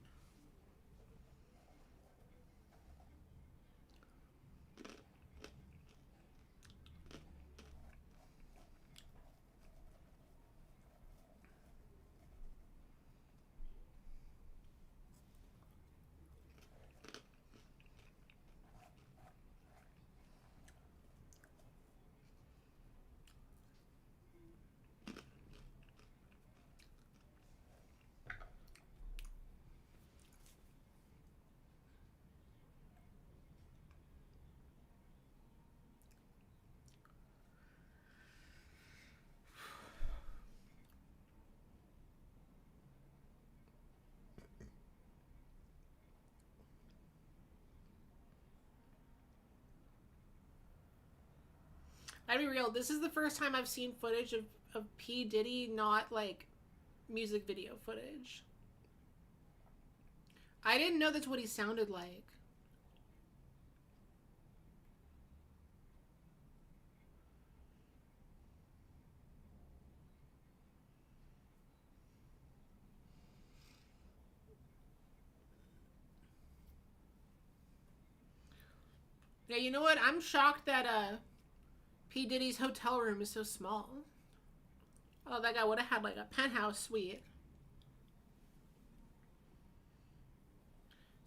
I'd be real. This is the first time I've seen footage of P Diddy, not like music video footage. I didn't know that's what he sounded like. Yeah, you know what? I'm shocked that P Diddy's hotel room is so small. Oh, that guy would have had like a penthouse suite.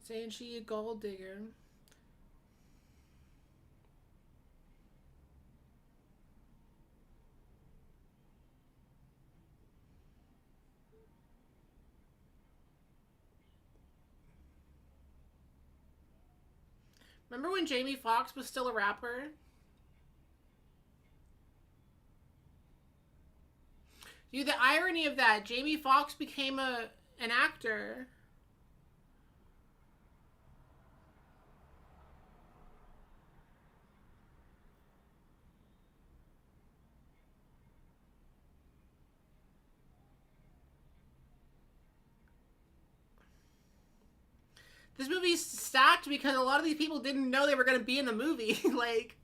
Saying she a gold digger. Remember when Jamie Foxx was still a rapper? Dude, the irony of that, Jamie Foxx became an actor. This movie's stacked because a lot of these people didn't know they were going to be in the movie. like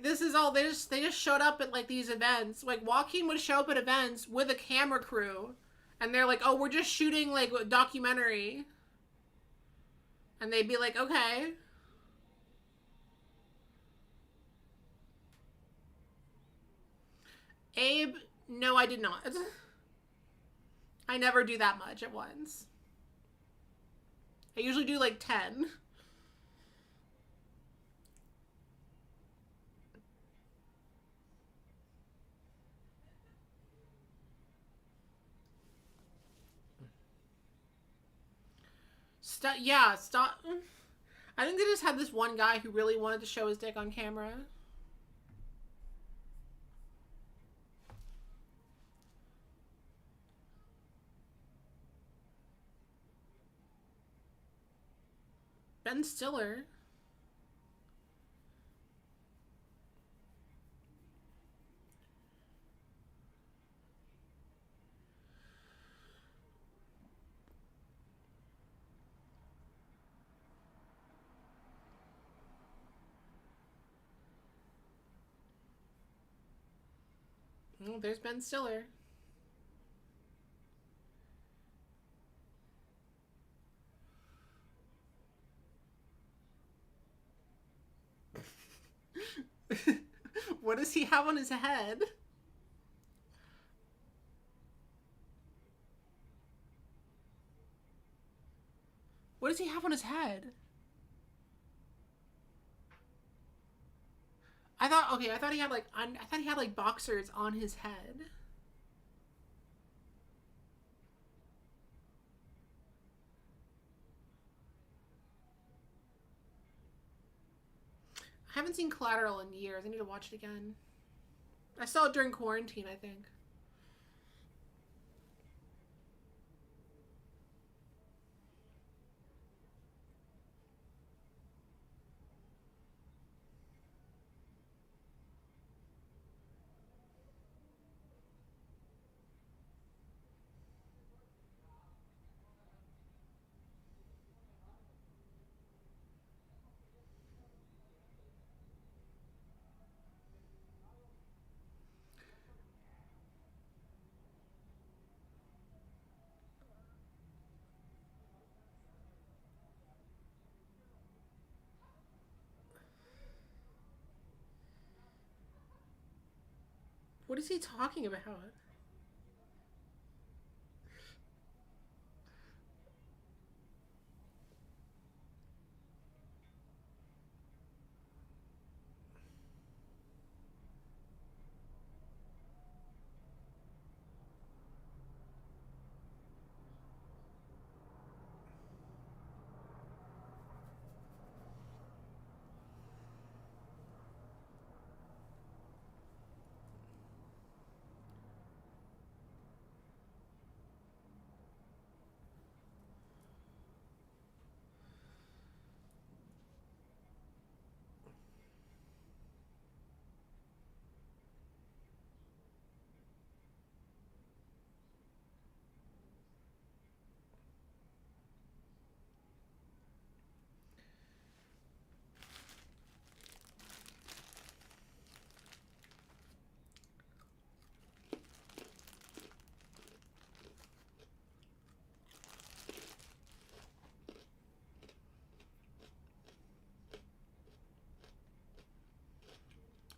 this is all they just showed up at like these events. Like Joaquin would show up at events with a camera crew, and they're like, "Oh, we're just shooting like a documentary," and they'd be like, "Okay." Abe, no, I did not. I never do that much at once. I usually do like 10. Yeah, stop. I think they just had this one guy who really wanted to show his dick on camera. Ben Stiller. Oh, there's Ben Stiller. What does he have on his head? What does he have on his head? I thought he had like boxers on his head. I haven't seen Collateral in years. I need to watch it again. I saw it during quarantine, I think. What is he talking about?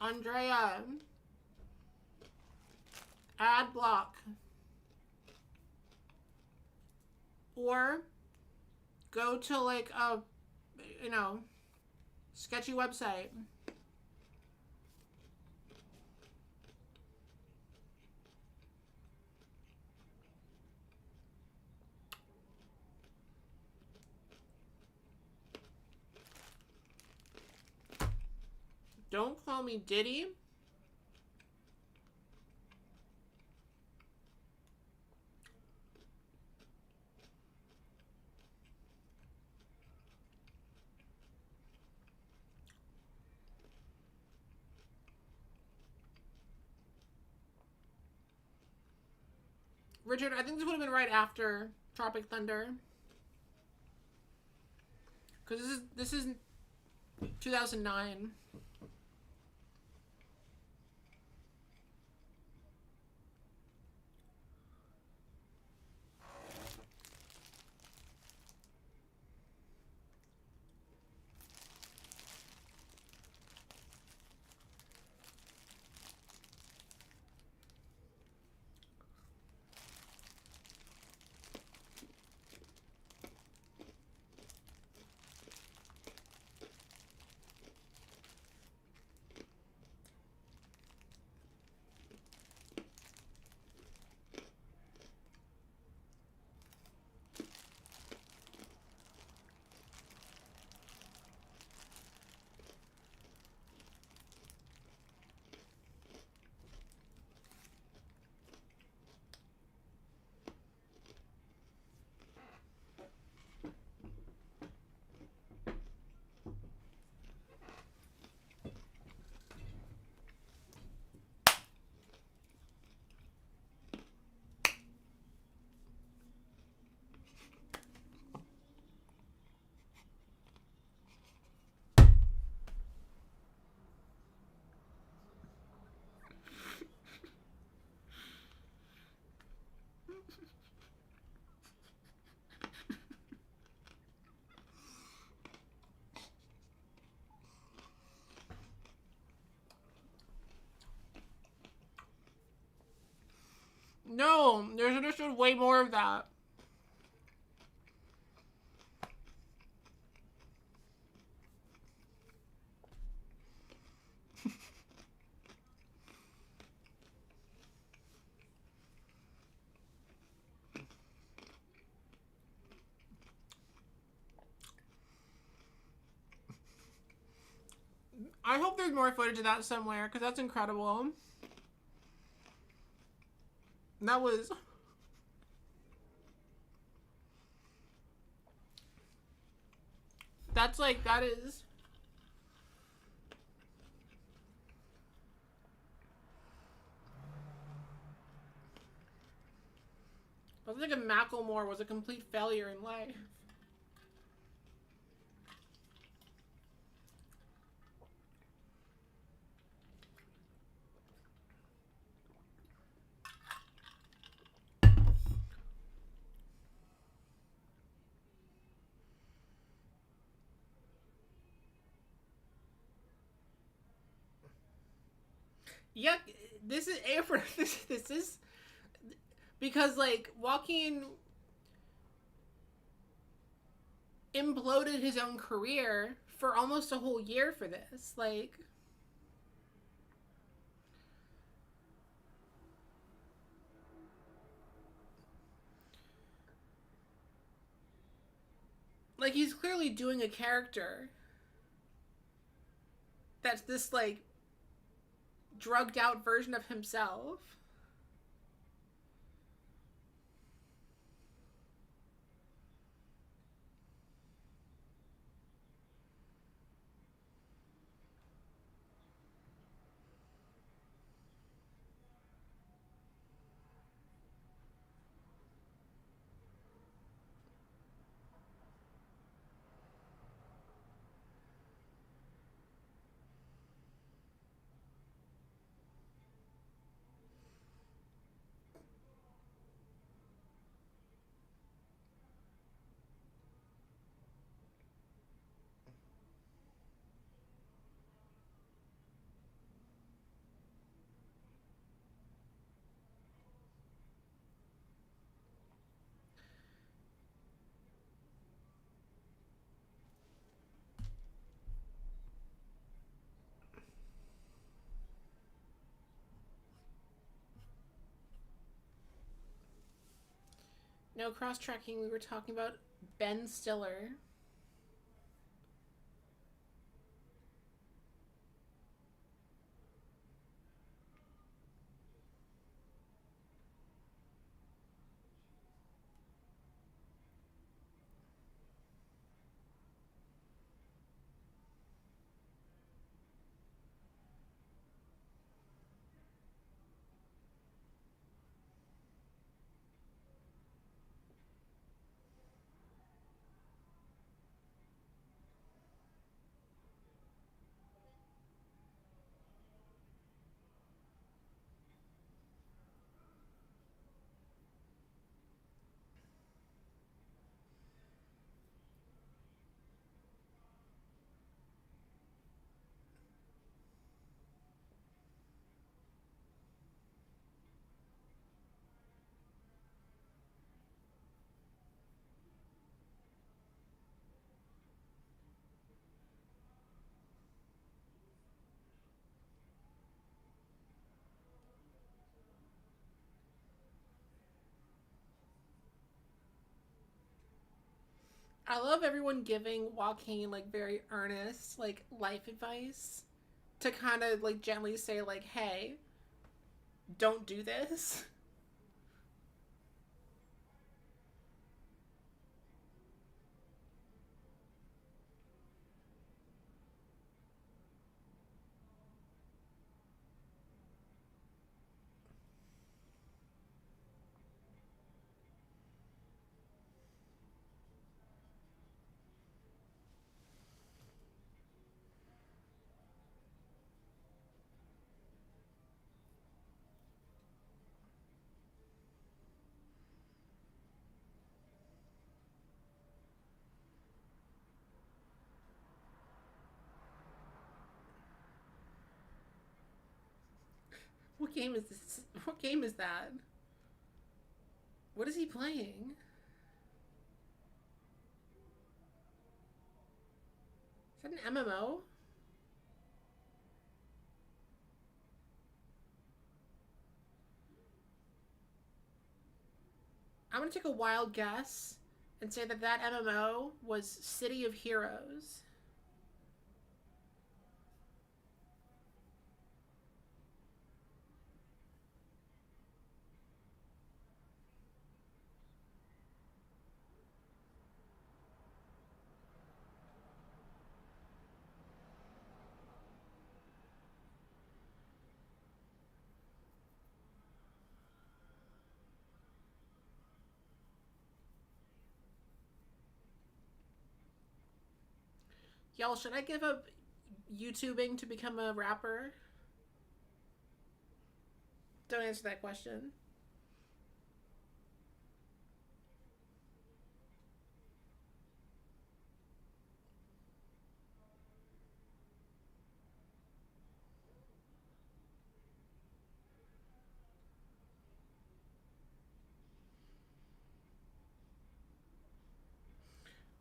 Andrea. Ad block. Or go to like a, you know, sketchy website. Don't call me Diddy. Richard, I think this would have been right after Tropic Thunder. Because this is 2009. No, there's understood way more of that. I hope there's more footage of that somewhere, because that's incredible. That was... That's like, that is... I was like if Macklemore was a complete failure in life. Yeah, this is April. This is because like Joaquin imploded his own career for almost a whole year for this. Like he's clearly doing a character that's this like drugged out version of himself. No cross tracking. We were talking about Ben Stiller. I love everyone giving Joaquin like very earnest like life advice to kind of like gently say like, "Hey, don't do this." What game is this? What game is that? What is he playing? Is that an MMO? I'm gonna take a wild guess and say that that MMO was City of Heroes. Y'all, should I give up YouTubing to become a rapper? Don't answer that question.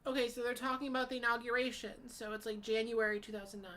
Okay, so they're talking about the inauguration, so it's like January 2009.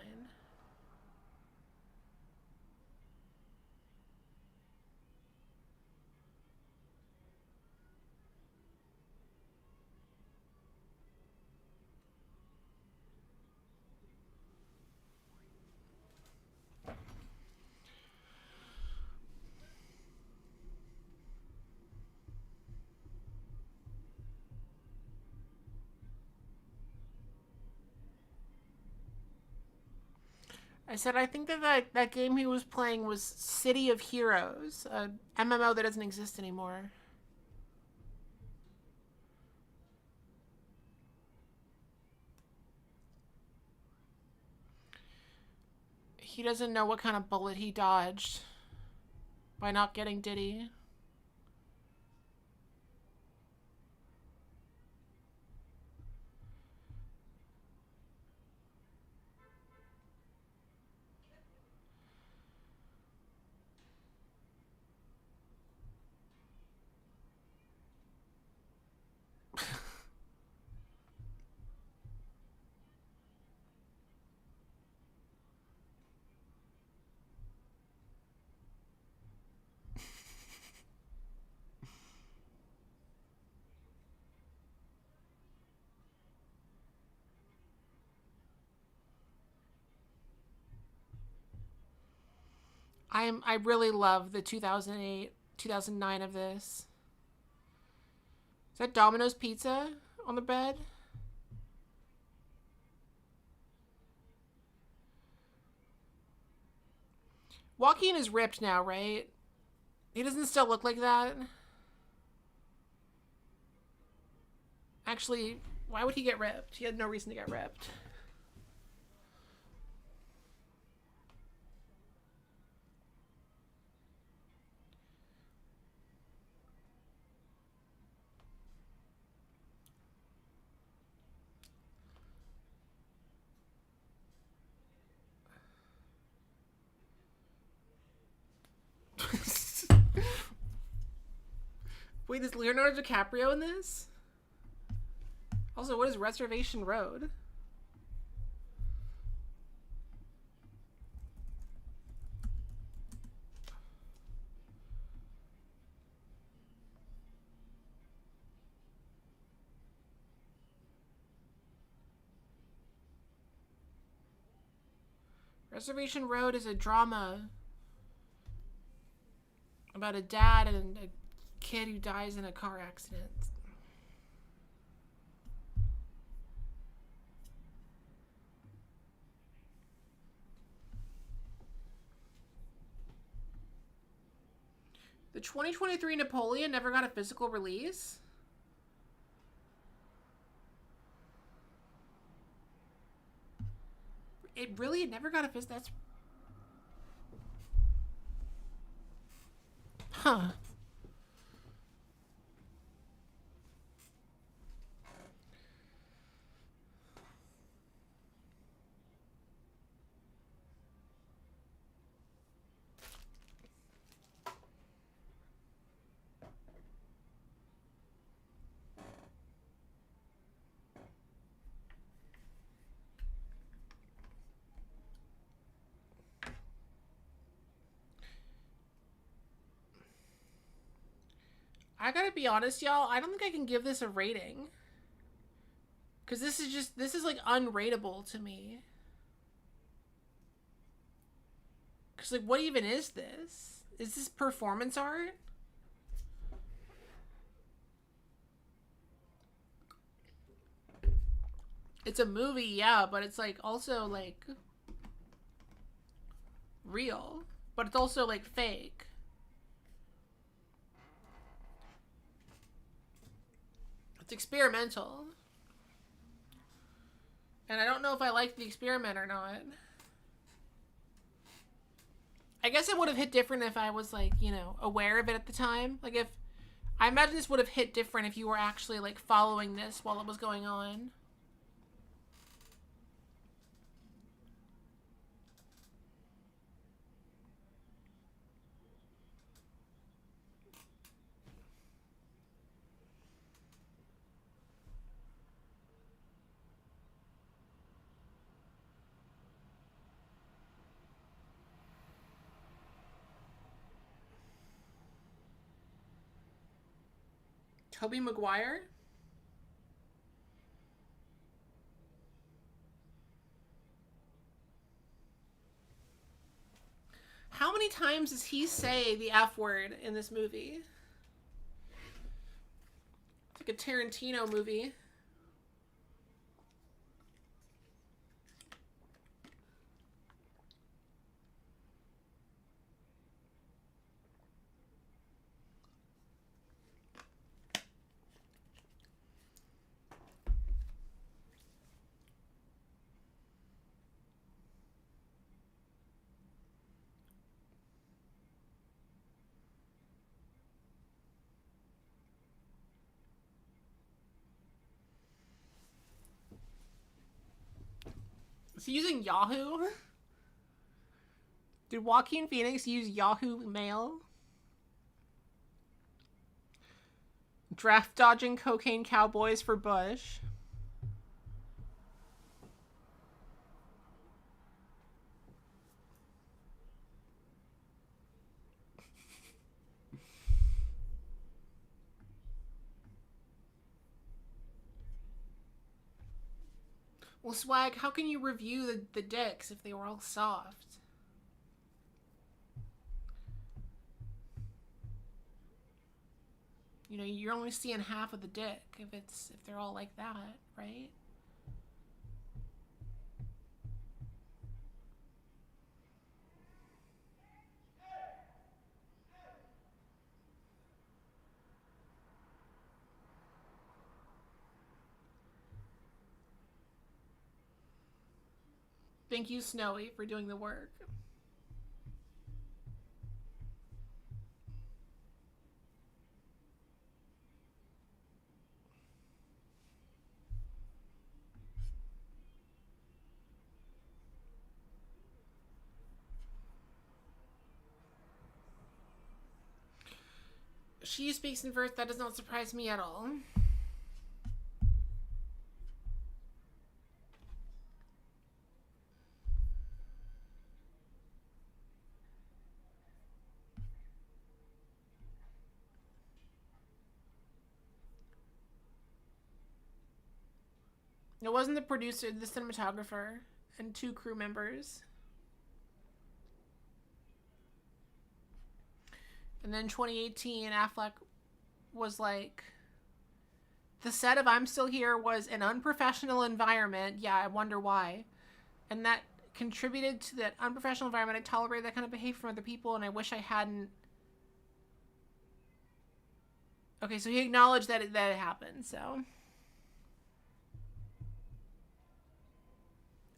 I said I think that game he was playing was City of Heroes, a MMO that doesn't exist anymore. He doesn't know what kind of bullet he dodged by not getting Diddy. I really love the 2008 2009 of this. Is that Domino's Pizza on the bed? Joaquin is ripped now, right? He doesn't still look like that. Actually, why would he get ripped? He had no reason to get ripped. Wait, is Leonardo DiCaprio in this? Also, what is Reservation Road? Reservation Road is a drama about a dad and a kid who dies in a car accident. The 2023 Napoleon never got a physical release? It really never got a physical... That's... Huh. I gotta be honest, y'all. I don't think I can give this a rating. Because this is like unrateable to me. Because, like, what even is this? Is this performance art? It's a movie, yeah, but it's, like, also, like, real. But it's also, like, fake. It's experimental. And I don't know if I like the experiment or not. I guess it would have hit different if I was, like, you know, aware of it at the time. Like, if... I imagine this would have hit different if you were actually, like, following this while it was going on. Tobey Maguire? How many times does he say the F word in this movie? It's like a Tarantino movie. Is he using Yahoo? Did Joaquin Phoenix use Yahoo Mail? Draft dodging cocaine cowboys for Bush. Well, Swag, how can you review the dicks if they were all soft? You know, you're only seeing half of the dick if they're all like that, right? Thank you, Snowy, for doing the work. She speaks in verse. That does not surprise me at all. It wasn't the producer, the cinematographer, and 2 crew members. And then 2018, Affleck was like, the set of I'm Still Here was an unprofessional environment. Yeah, I wonder why. And that contributed to that unprofessional environment. I tolerated that kind of behavior from other people, and I wish I hadn't. Okay, so he acknowledged that it happened, so.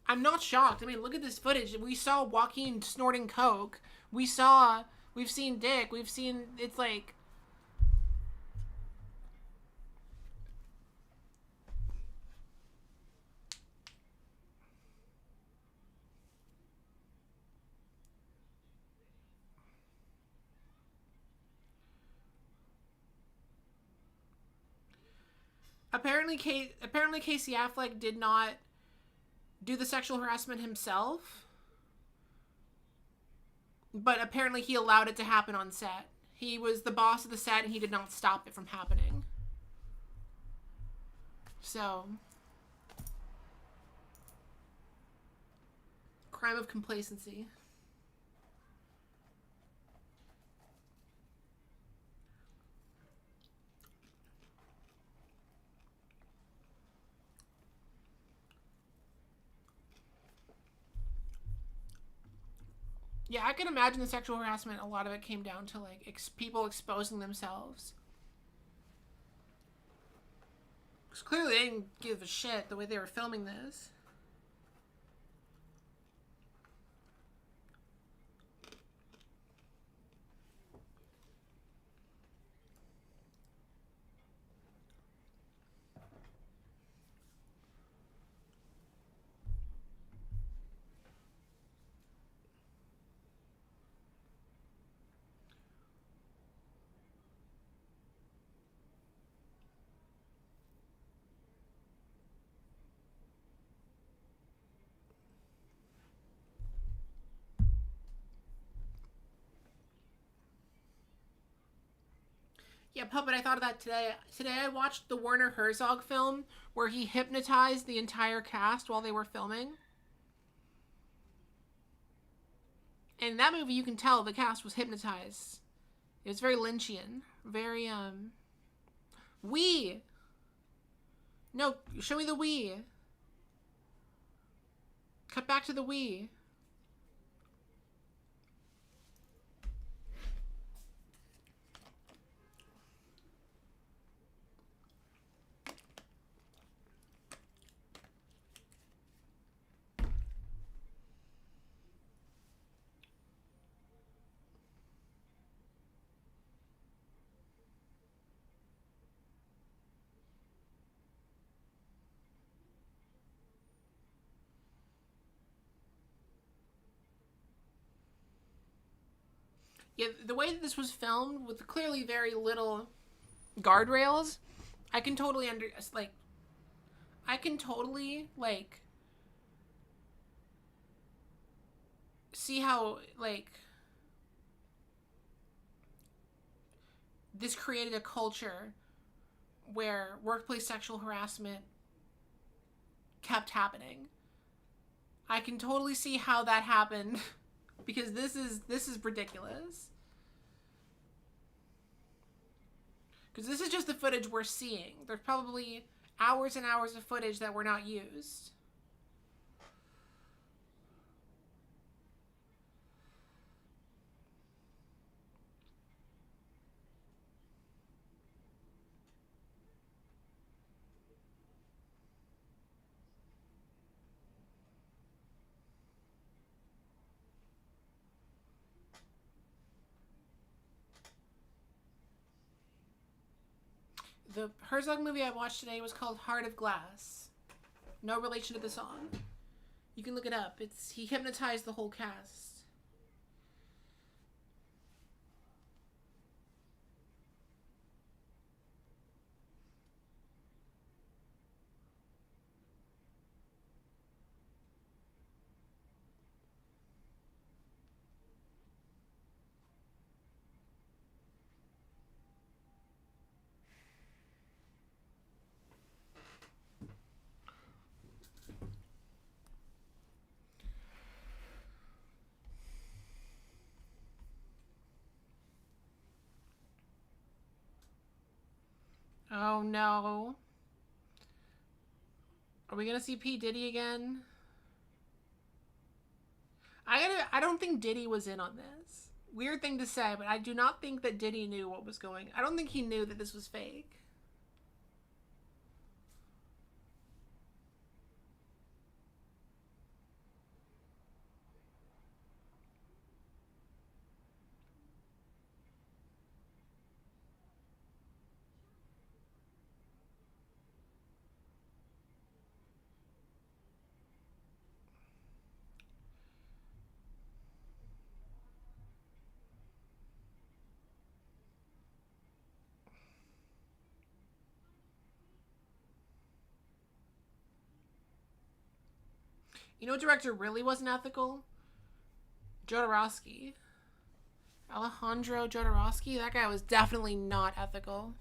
I'm not shocked. I mean, look at this footage. We saw Joaquin snorting coke. We've seen dick. We've seen, it's like. Apparently Casey Affleck did not do the sexual harassment himself, but apparently he allowed it to happen on set. He was the boss of the set and he did not stop it from happening. So, crime of complacency. Yeah, I can imagine the sexual harassment, a lot of it came down to, like, people exposing themselves. Because clearly they didn't give a shit the way they were filming this. Yeah, Puppet, I thought of that today. Today I watched the Werner Herzog film where he hypnotized the entire cast while they were filming. And in that movie, you can tell the cast was hypnotized. It was very Lynchian. Very, we. No, show me the we. Cut back to the we. Yeah, the way that this was filmed with clearly very little guardrails, I can totally see how, like, this created a culture where workplace sexual harassment kept happening. I can totally see how that happened because this is ridiculous. Because this is just the footage we're seeing. There's probably hours and hours of footage that were not used. The Herzog movie I watched today was called Heart of Glass. No relation to the song. You can look it up. He hypnotized the whole cast. Oh no. Are we gonna see P. Diddy again? I don't think Diddy was in on this. Weird thing to say, but I do not think that Diddy knew what was going. I don't think he knew that this was fake. You know what director really wasn't ethical? Jodorowsky. Alejandro Jodorowsky, that guy was definitely not ethical.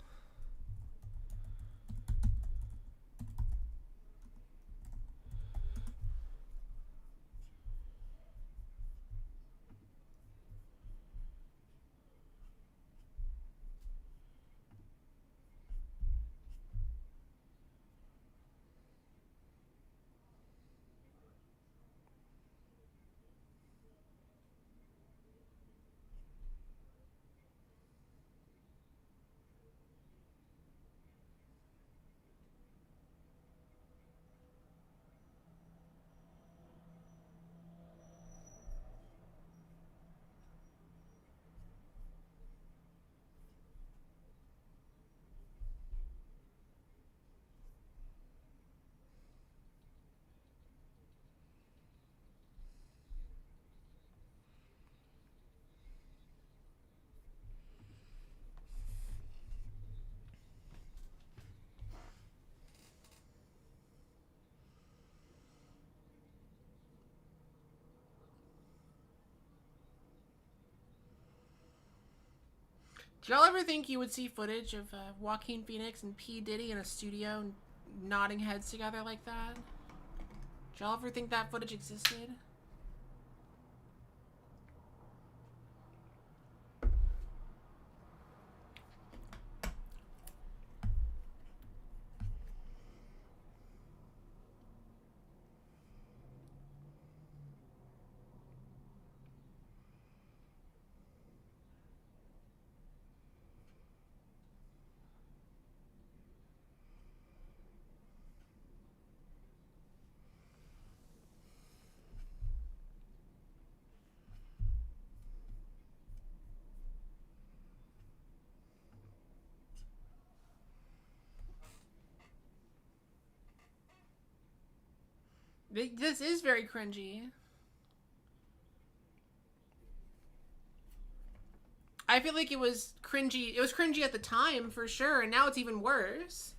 Do y'all ever think you would see footage of Joaquin Phoenix and P. Diddy in a studio nodding heads together like that? Do y'all ever think that footage existed? This is very cringy. I feel like it was cringy. It was cringy at the time for sure, and now it's even worse.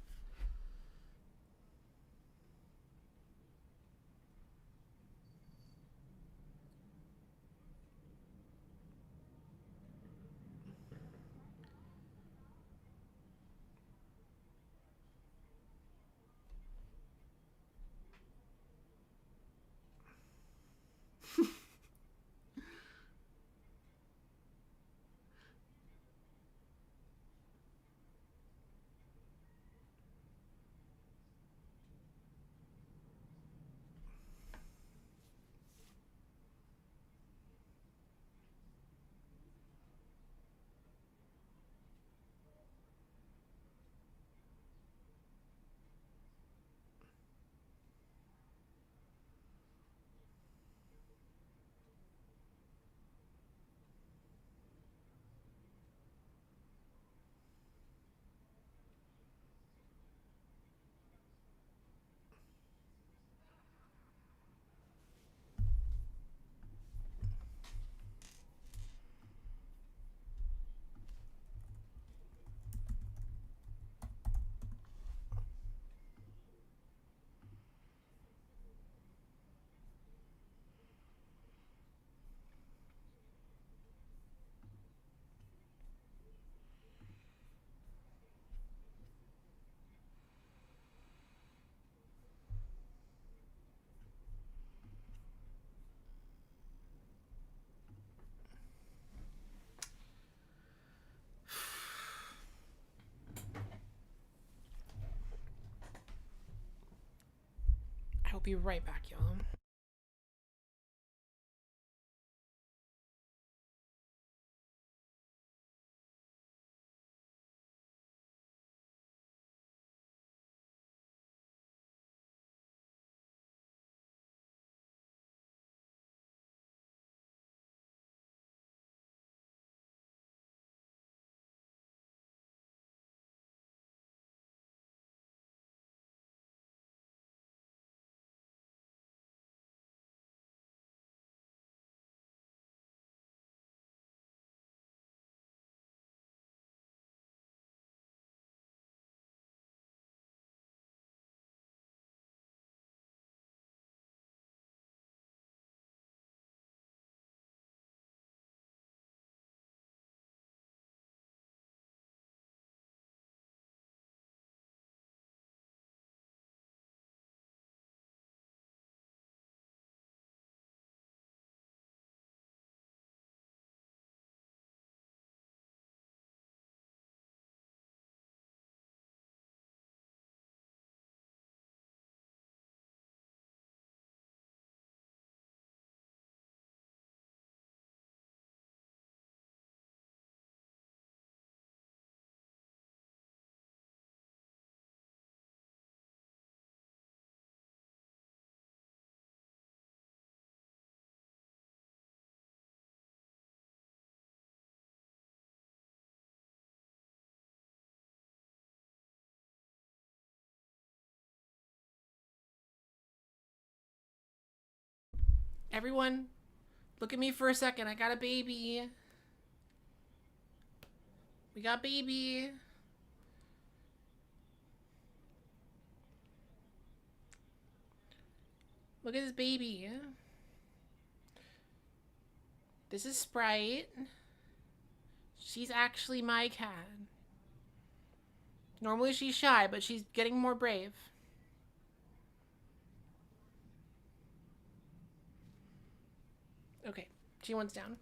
I will be right back, y'all. Everyone, look at me for a second. I got a baby. We got baby. Look at this baby. This is Sprite. She's actually my cat. Normally she's shy, but she's getting more brave. Okay, she wants down.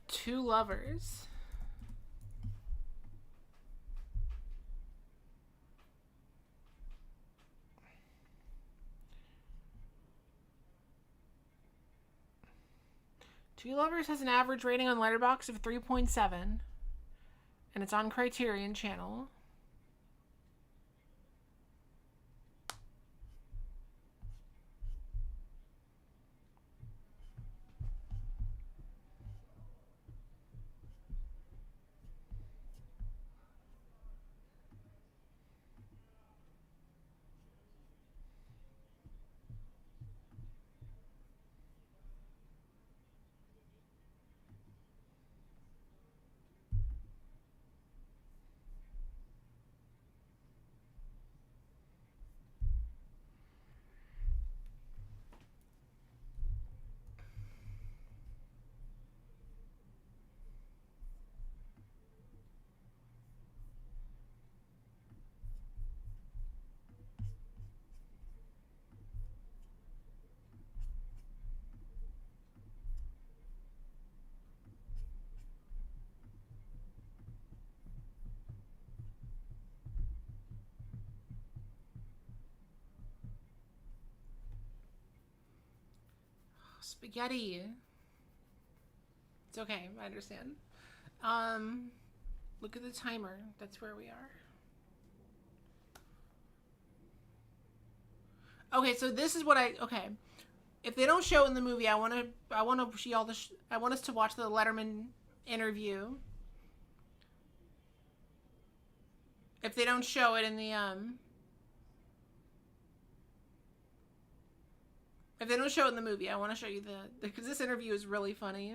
Two lovers. Two Lovers has an average rating on Letterboxd of 3.7, and it's on Criterion Channel. Spaghetti. It's okay, I understand. Look at the timer. That's where we are. Okay, so this is what okay. If they don't show it in the movie, I want to see all the I want us to watch the Letterman interview. If they don't show it in the if they don't show it in the movie, I want to show you the because this interview is really funny.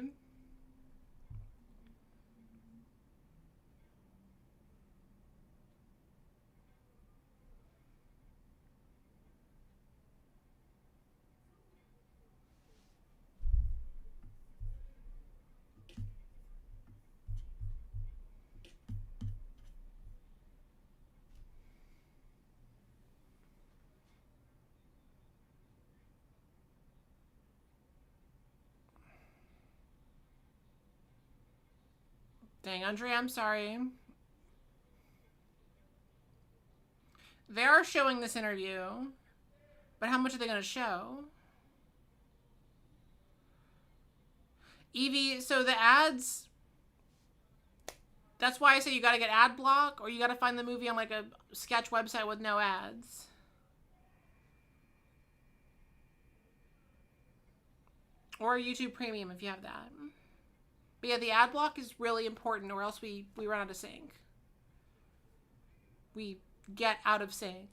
Dang, Andre, I'm sorry. They are showing this interview, but how much are they going to show? Evie, so the ads, that's why I say you got to get ad block, or you got to find the movie on like a sketch website with no ads. Or YouTube Premium if you have that. But yeah, the ad block is really important, or else we run out of sync. We get out of sync.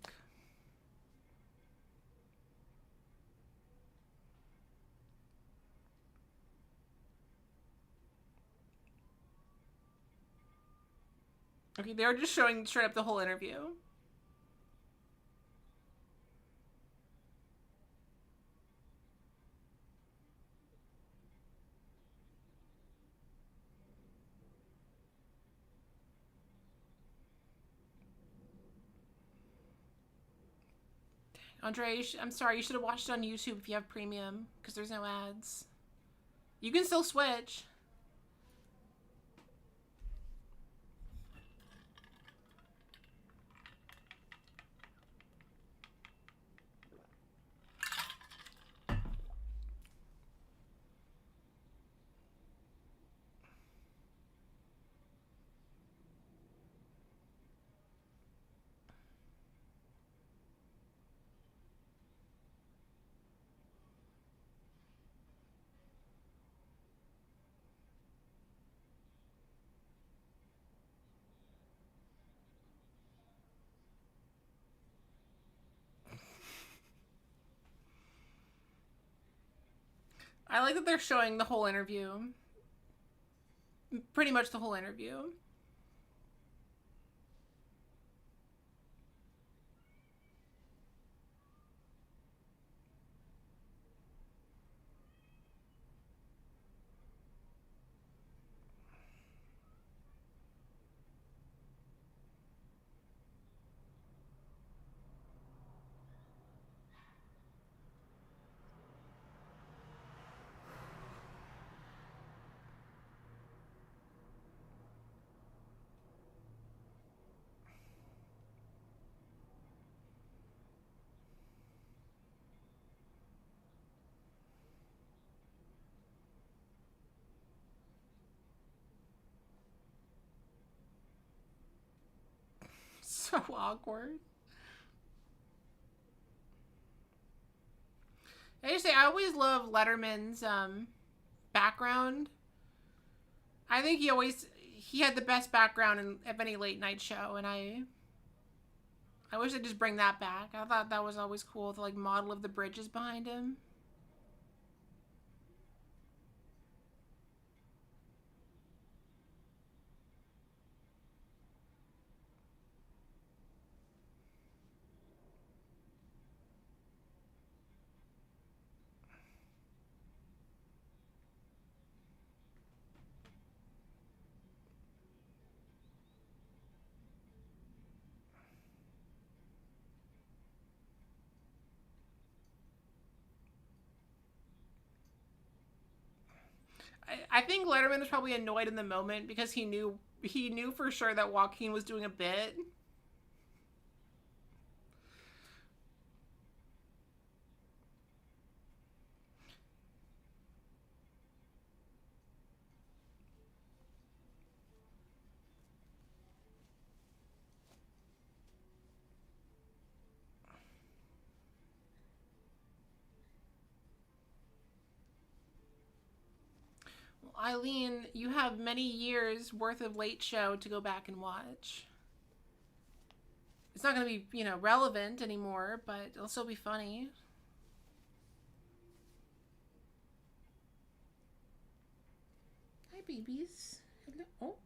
Okay, they're just showing straight up the whole interview. Andre, I'm sorry, you should have watched it on YouTube if you have premium, because there's no ads. You can still switch. I like that they're showing the whole interview. Pretty much the whole interview. So awkward. I just say I always love Letterman's background. I think he had the best background of any late night show, and I wish they'd just bring that back. I thought that was always cool. The like model of the bridges behind him. I think Letterman was probably annoyed in the moment because he knew for sure that Joaquin was doing a bit. Well, Eileen, you have many years worth of late show to go back and watch. It's not going to be, relevant anymore, but it'll still be funny. Hi, babies. Hello. Oh.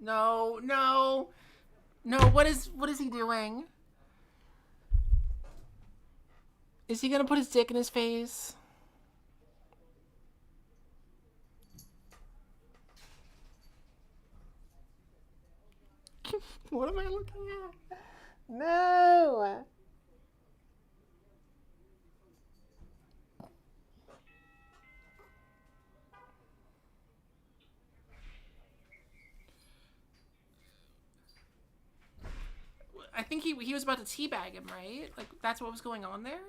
No, no, no. What is he doing? Is he gonna put his dick in his face? What am I looking at? No. I think he was about to teabag him, right? Like that's what was going on there.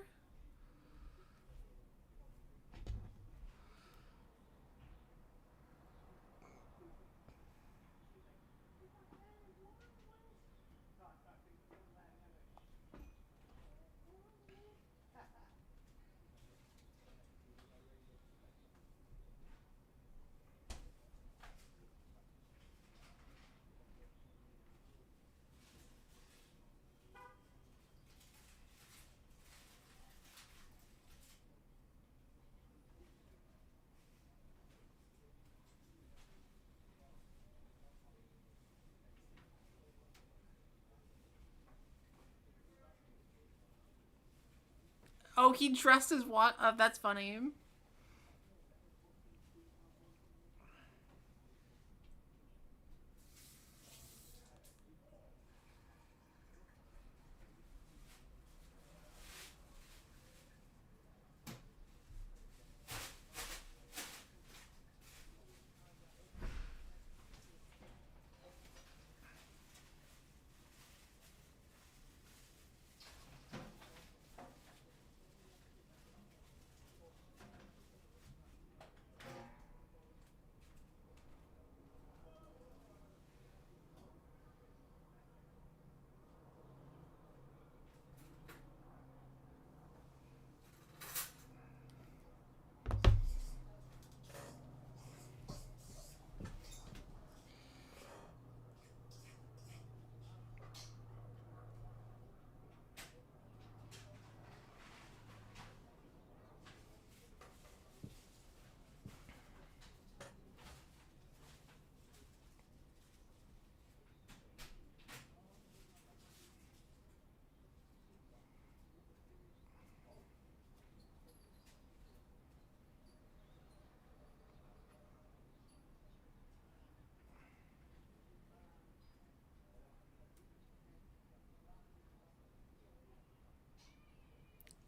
Oh, he dressed as what? That's funny.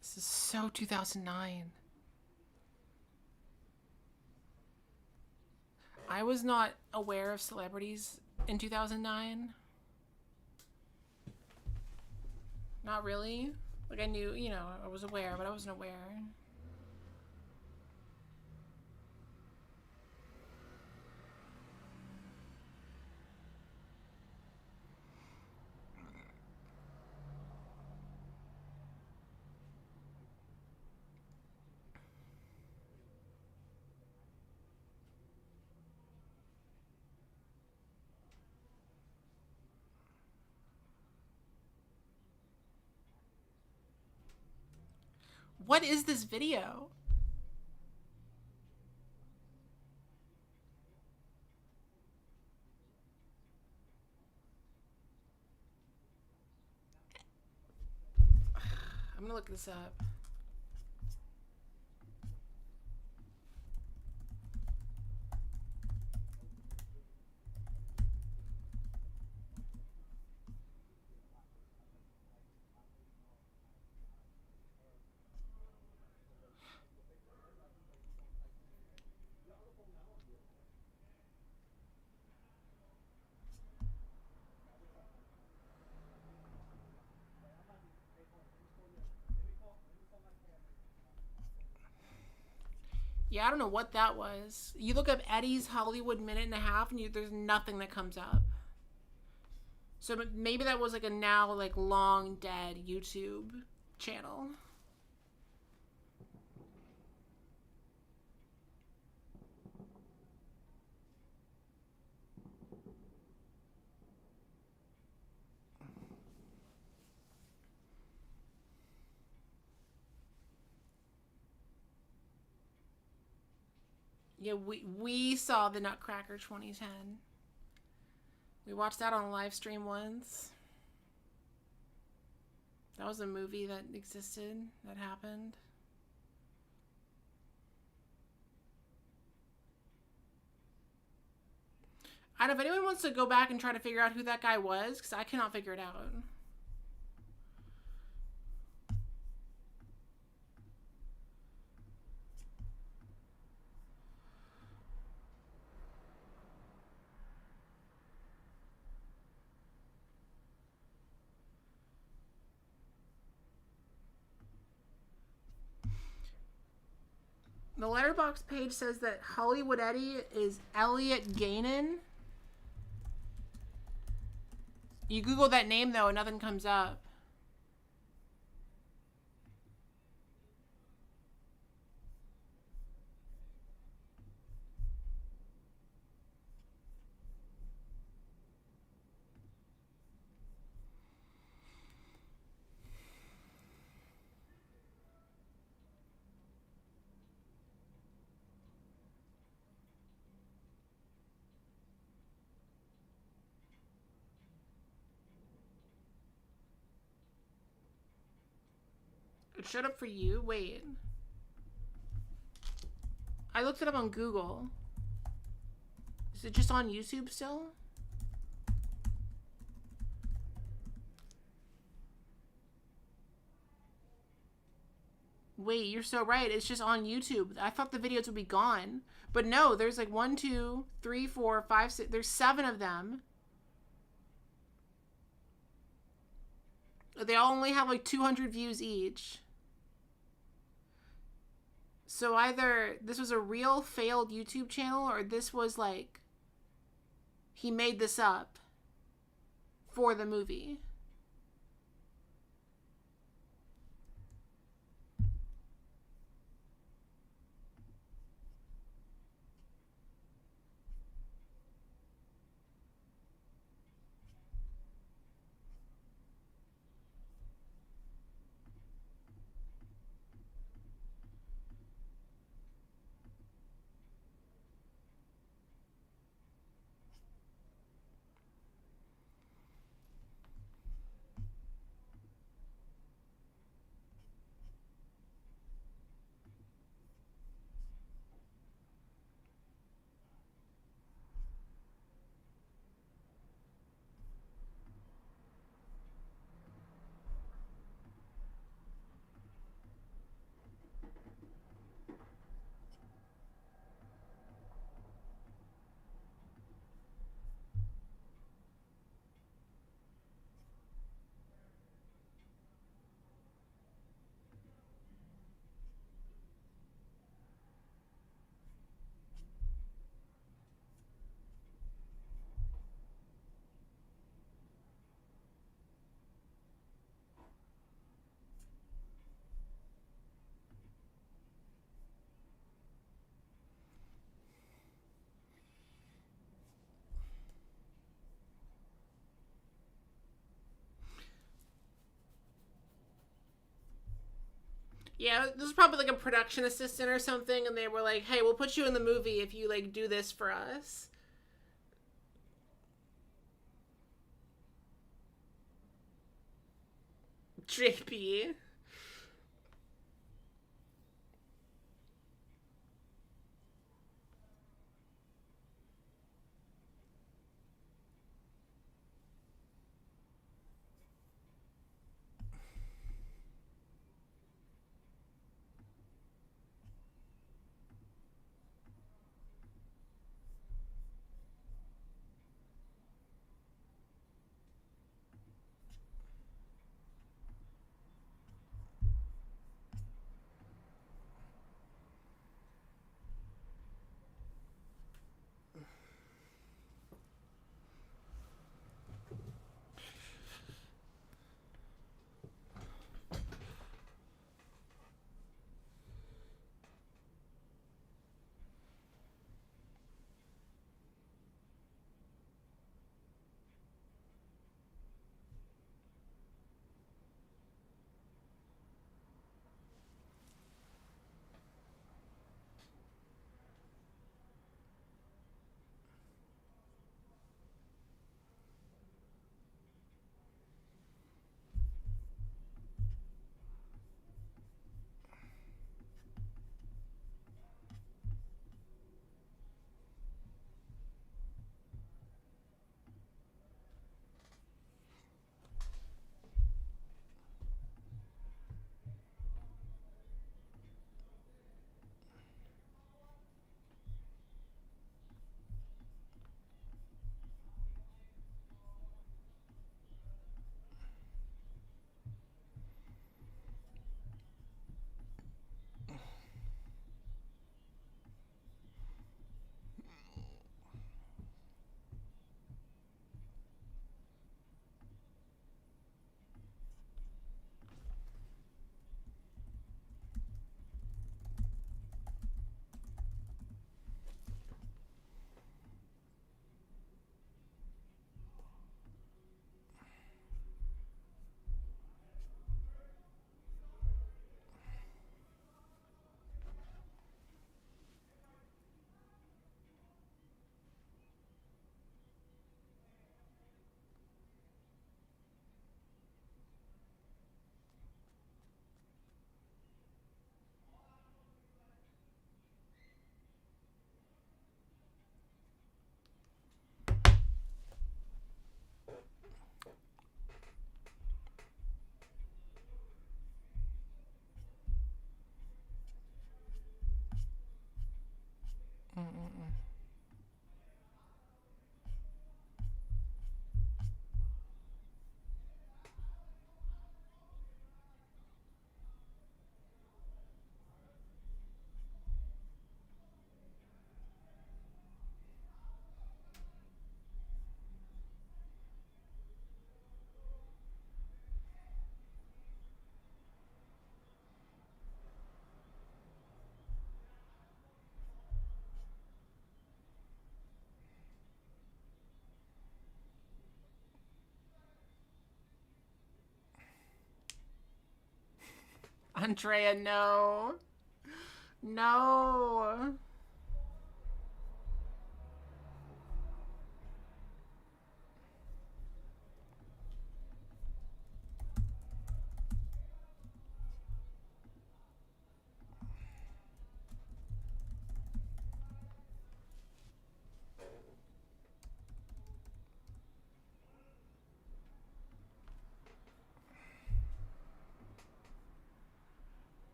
This is so 2009. I was not aware of celebrities in 2009. Not really. Like I knew, I was aware, but I wasn't aware. What is this video? I'm gonna look this up. Yeah, I don't know what that was. You look up Eddie's Hollywood minute and a half, and there's nothing that comes up. So maybe that was like a now like long dead YouTube channel. Yeah, we saw the Nutcracker 2010. We watched that on a live stream once. That was a movie that existed, that happened. I don't know if anyone wants to go back and try to figure out who that guy was, because I cannot figure it out. The Letterboxd page says that Hollywood Eddie is Elliot Gainen. You Google that name, though, and nothing comes up. It showed up for you? Wait. I looked it up on Google. Is it just on YouTube still? Wait, you're so right. It's just on YouTube. I thought the videos would be gone. But no, there's like 1, 2, 3, 4, 5, 6. There's 7 of them. They all only have like 200 views each. So either this was a real failed YouTube channel, or this was like he made this up for the movie. Yeah, this is probably like a production assistant or something, and they were like, hey, we'll put you in the movie if you like do this for us. JP. Andrea, no. No.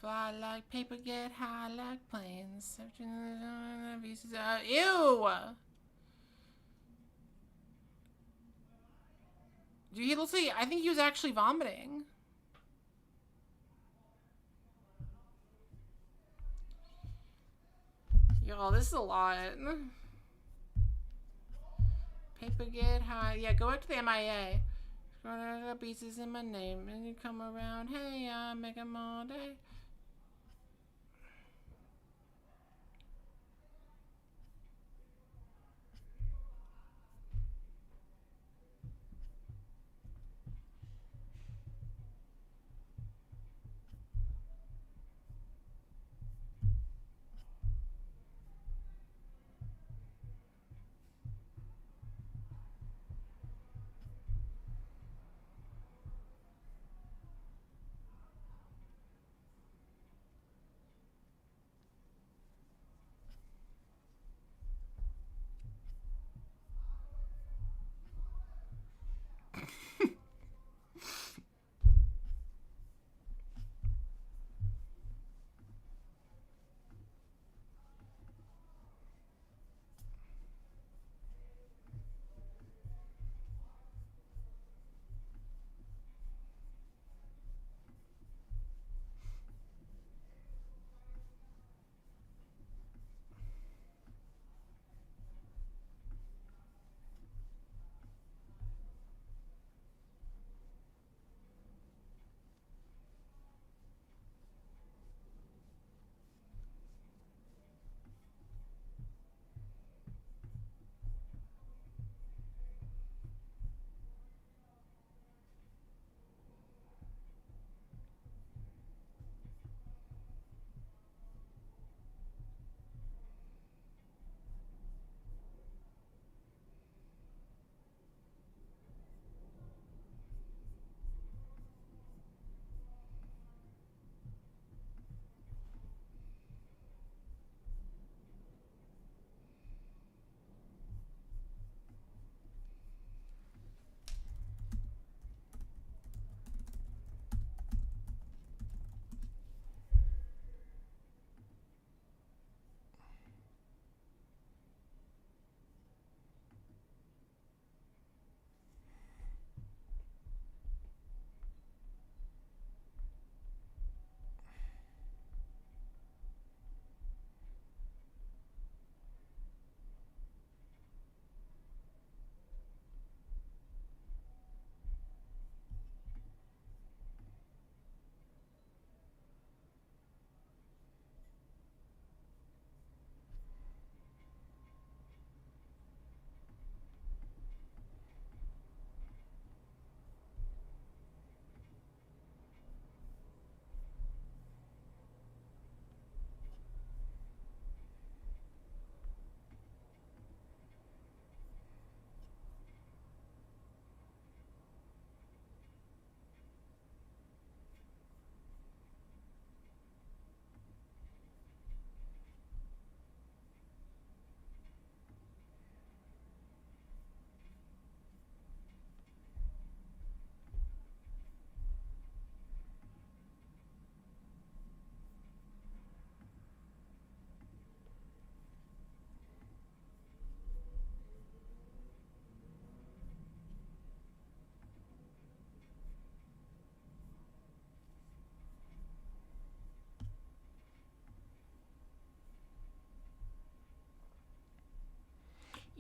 Fly like paper, get high like planes. Ew! He looks like, I think he was actually vomiting. Yo, this is a lot. Paper get high. Yeah, go back to the MIA. Pieces in my name, and you come around. Hey, I make them all day.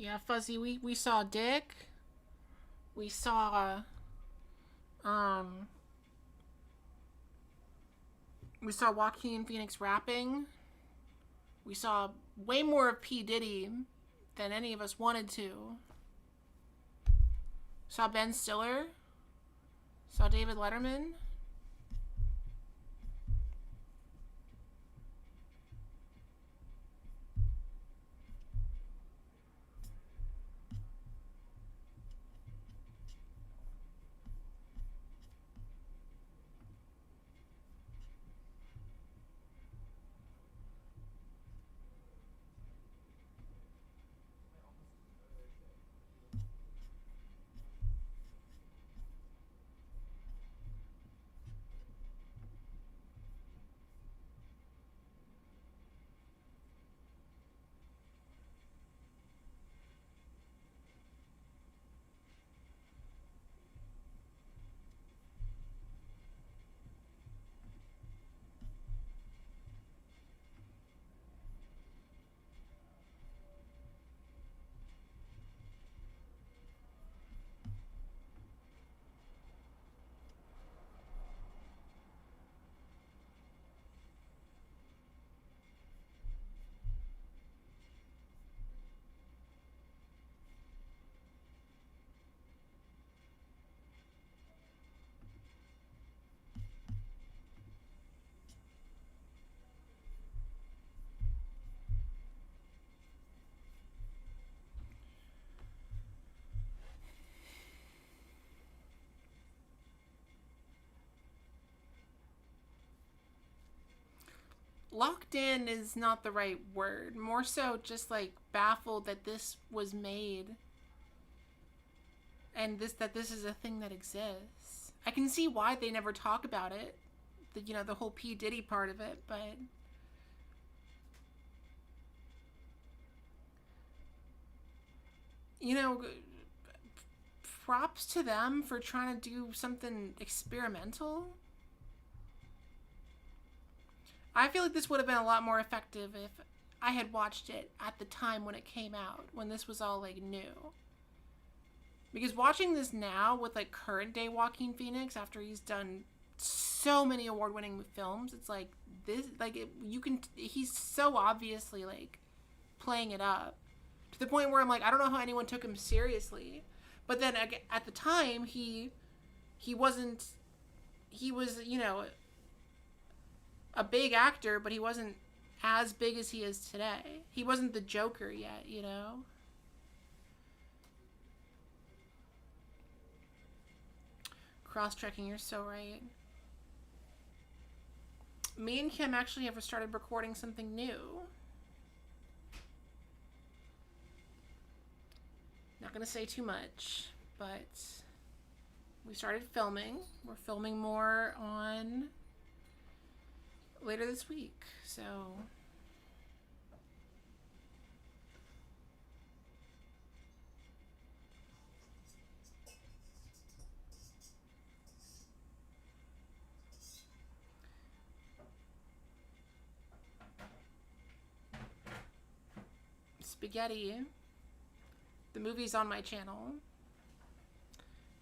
Yeah, Fuzzy, we saw Dick. We saw um we saw Joaquin Phoenix rapping. We saw way more of P. Diddy than any of us wanted to. Saw Ben Stiller. Saw David Letterman. Locked in is not the right word. More so just like baffled that this was made and this is a thing that exists. I can see why they never talk about it. The whole P. Diddy part of it, but you know, props to them for trying to do something experimental. I feel like this would have been a lot more effective if I had watched it at the time when it came out, when this was all like new. Because watching this now with like current day Joaquin Phoenix after he's done so many award-winning films, it's like this like he's so obviously like playing it up to the point where I'm like, I don't know how anyone took him seriously. But then at the time he wasn't he was, a big actor, but he wasn't as big as he is today. He wasn't the Joker yet. Cross-checking, you're so right. Me and Kim actually have started recording something new. Not gonna say too much, but we started filming. We're filming more on later this week, so Spaghetti, the movie's on my channel.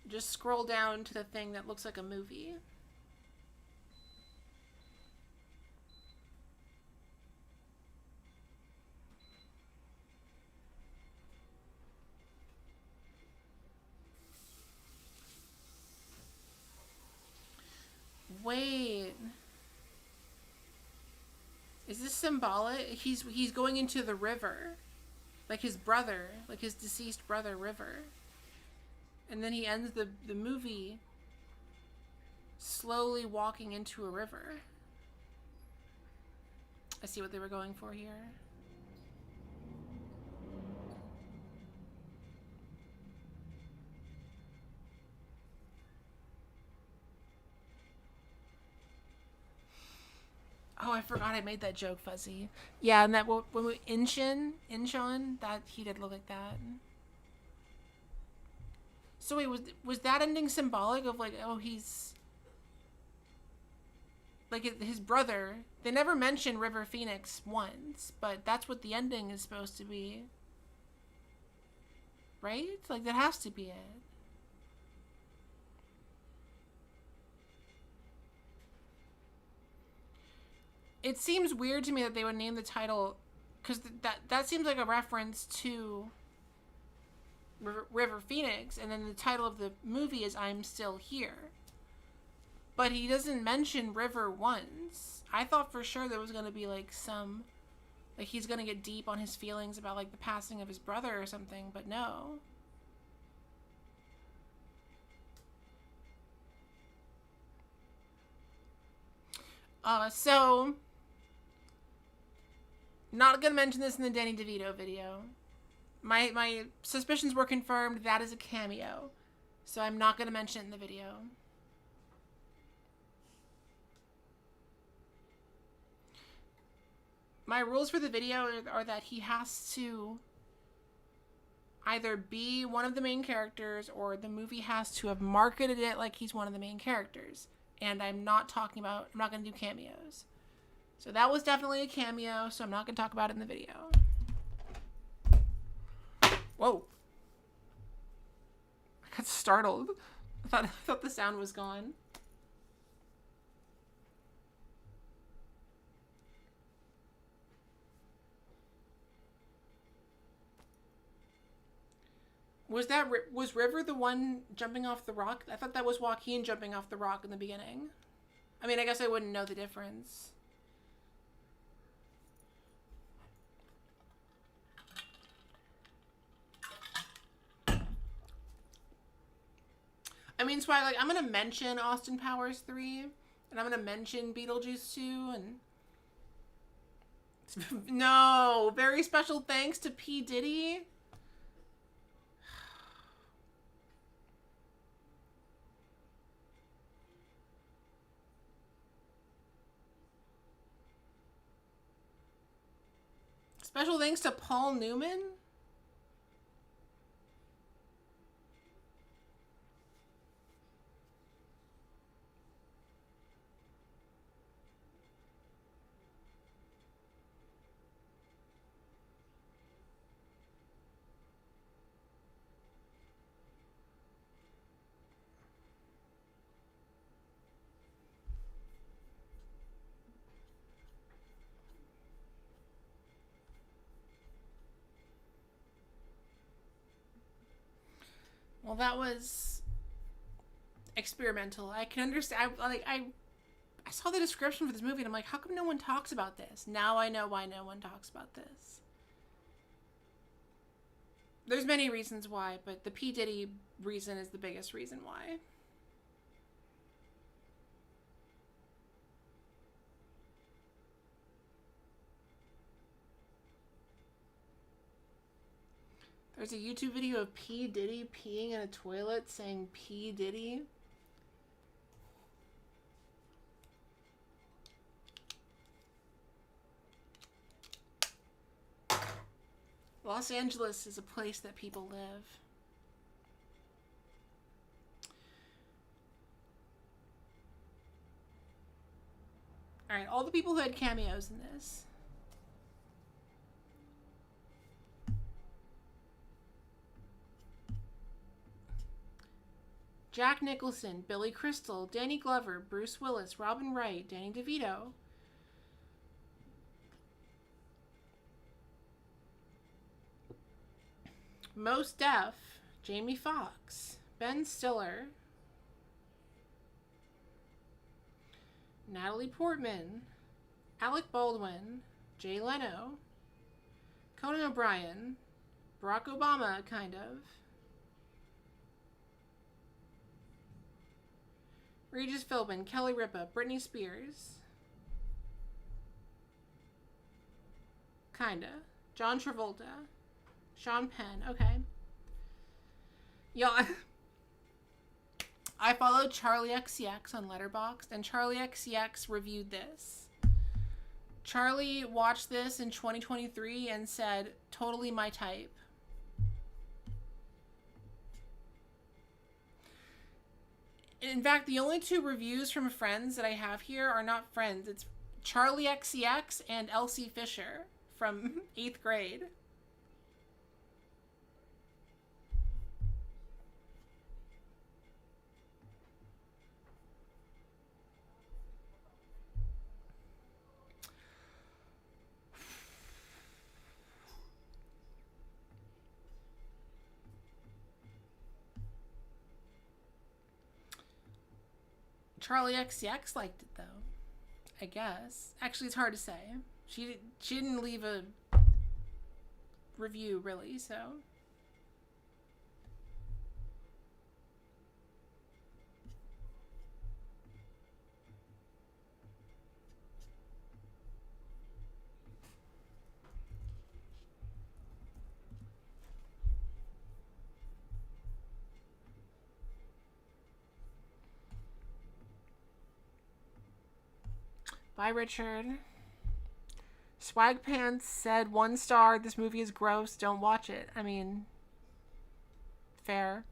Just scroll down to the thing that looks like a movie. Wait. Is this symbolic? He's going into the river. Like his brother, like his deceased brother, River. And then he ends the movie slowly walking into a river. I see what they were going for here. Oh, I forgot I made that joke, Fuzzy. Yeah, and that when we Incheon, that he did look like that. So wait, was that ending symbolic of like, oh, he's like his brother? They never mention River Phoenix once, but that's what the ending is supposed to be. right? Like, that has to be it. It seems weird to me that they would name the title, because that seems like a reference to River Phoenix, and then the title of the movie is I'm Still Here. But he doesn't mention River once. I thought for sure there was going to be like some, like he's going to get deep on his feelings about like the passing of his brother or something, but no. So not going to mention this in the Danny DeVito video. My suspicions were confirmed. That is a cameo. So I'm not going to mention it in the video. My rules for the video are that he has to either be one of the main characters or the movie has to have marketed it like he's one of the main characters. And I'm not going to do cameos. So that was definitely a cameo, so I'm not going to talk about it in the video. Whoa. I got startled. I thought the sound was gone. Was River the one jumping off the rock? I thought that was Joaquin jumping off the rock in the beginning. I mean, I guess I wouldn't know the difference. I mean, so I'm going to mention Austin Powers 3, and I'm going to mention Beetlejuice 2, and... No! Very special thanks to P. Diddy. Special thanks to Paul Newman? Well, that was experimental. I can understand. I saw the description for this movie, and I'm like, how come no one talks about this? Now I know why no one talks about this. There's many reasons why, but the P. Diddy reason is the biggest reason why. There's a YouTube video of P. Diddy peeing in a toilet saying P. Diddy. Los Angeles is a place that people live. Alright, all the people who had cameos in this. Jack Nicholson, Billy Crystal, Danny Glover, Bruce Willis, Robin Wright, Danny DeVito. Mos Def, Jamie Foxx, Ben Stiller, Natalie Portman, Alec Baldwin, Jay Leno, Conan O'Brien, Barack Obama, kind of, Regis Philbin, Kelly Ripa, Britney Spears, kinda, John Travolta, Sean Penn. Okay. Y'all, I followed Charlie XCX on Letterboxd, and Charlie XCX reviewed this. Charlie watched this in 2023 and said, totally my type. In fact, the only two reviews from friends that I have here are not friends. It's Charlie XCX and Elsie Fisher from 8th grade. Charlie XCX liked it though. I guess. Actually, it's hard to say. She didn't leave a review really, so. Bye, Richard. Swag Pants said 1 star. This movie is gross. Don't watch it. I mean, fair.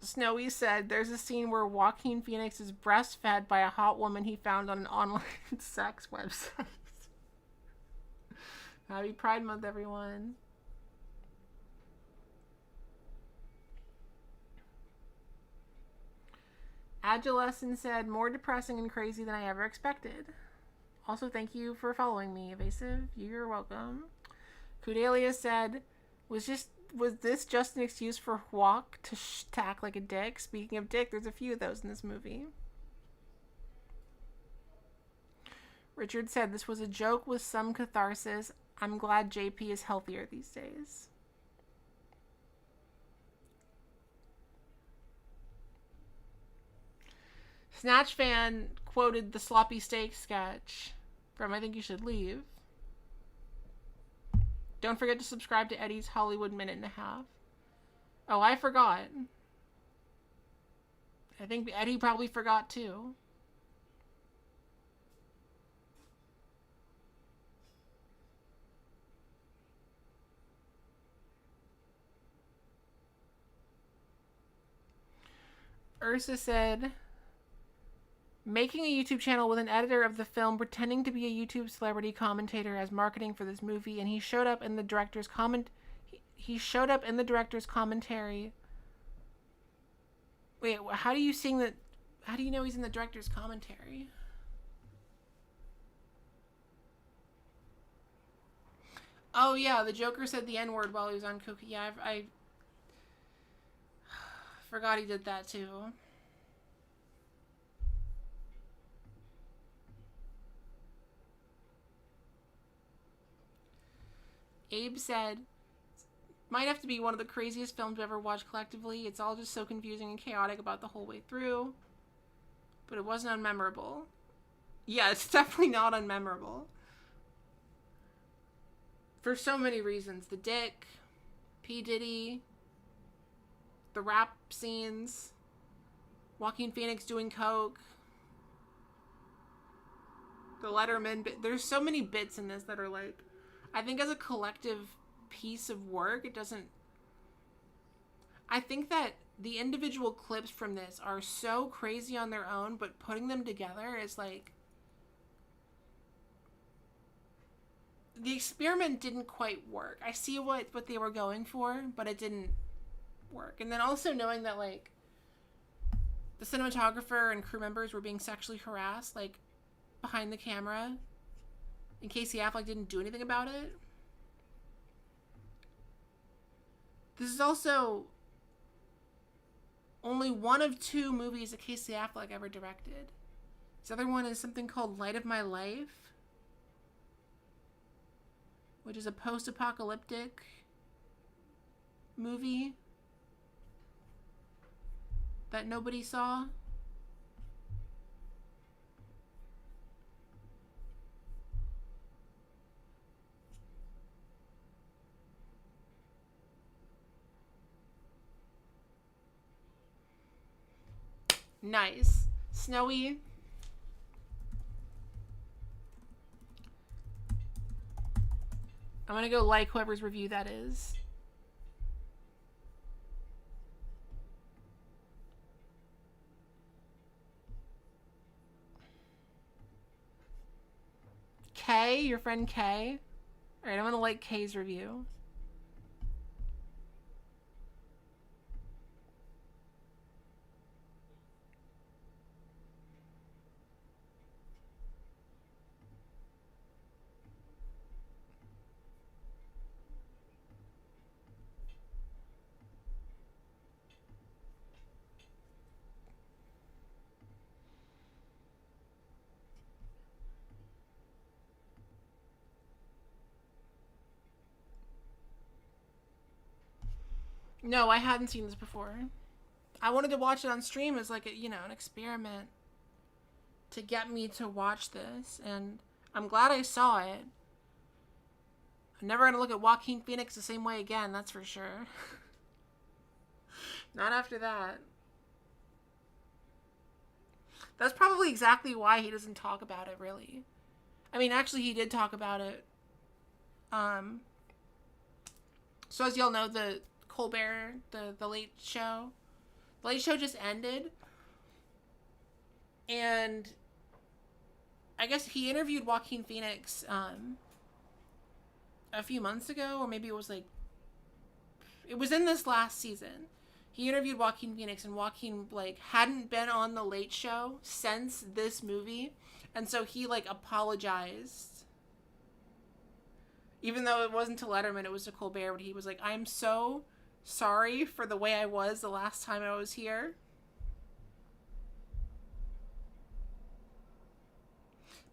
Snowy said there's a scene where Joaquin Phoenix is breastfed by a hot woman he found on an online sex website. Happy Pride Month, everyone. Adolescent said, more depressing and crazy than I ever expected. Also, thank you for following me, Evasive. You're welcome. Kudelia said, was this just an excuse for Hwak to act like a dick? Speaking of dick, there's a few of those in this movie. Richard said, this was a joke with some catharsis. I'm glad JP is healthier these days. Snatch Fan quoted the sloppy steak sketch from I Think You Should Leave. Don't forget to subscribe to Eddie's Hollywood Minute and a Half. Oh, I forgot. I think Eddie probably forgot too. Ursa said, making a YouTube channel with an editor of the film pretending to be a YouTube celebrity commentator as marketing for this movie, and he showed up in the director's he showed up in the director's commentary. Wait, how do you sing that? How do you know he's in the director's commentary? Oh yeah, the Joker said the N-word while he was on coke. Yeah, I forgot he did that too. Abe said, might have to be one of the craziest films I've ever watched collectively. It's all just so confusing and chaotic about the whole way through. But it wasn't unmemorable. Yeah, it's definitely not unmemorable. For so many reasons. The dick, P. Diddy, the rap scenes, Joaquin Phoenix doing coke, the Letterman bit. There's so many bits in this that are like, I think as a collective piece of work, it doesn't... I think that the individual clips from this are so crazy on their own, but putting them together is like... The experiment didn't quite work. I see what they were going for, but it didn't work. And then also knowing that, like, the cinematographer and crew members were being sexually harassed, like, behind the camera, and Casey Affleck didn't do anything about it. This is also only one of 2 movies that Casey Affleck ever directed. This other one is something called Light of My Life, which is a post-apocalyptic movie that nobody saw. Nice. Snowy. I'm gonna go like whoever's review that is. Kay, your friend Kay. Alright, I'm gonna like Kay's review. No, I hadn't seen this before. I wanted to watch it on stream as like an experiment to get me to watch this, and I'm glad I saw it. I'm never gonna look at Joaquin Phoenix the same way again, that's for sure. Not after that. That's probably exactly why he doesn't talk about it, really. I mean, actually, he did talk about it. So as y'all know, the Colbert, the Late Show, the Late Show just ended, and I guess he interviewed Joaquin Phoenix a few months ago, or maybe it was in this last season. He interviewed Joaquin Phoenix, and Joaquin hadn't been on the Late Show since this movie, and so he apologized. Even though it wasn't to Letterman, it was to Colbert, but he was like, "I'm so sorry for the way I was the last time I was here."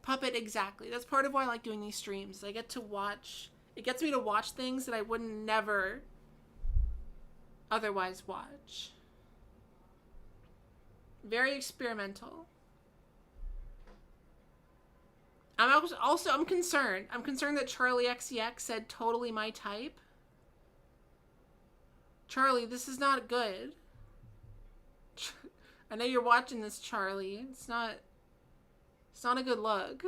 Puppet, exactly. That's part of why I like doing these streams. I get to watch. It gets me to watch things that I would never otherwise watch. Very experimental. I'm concerned. I'm concerned that Charlie XCX said totally my type. Charlie, this is not good. I know you're watching this, Charlie. It's not a good look.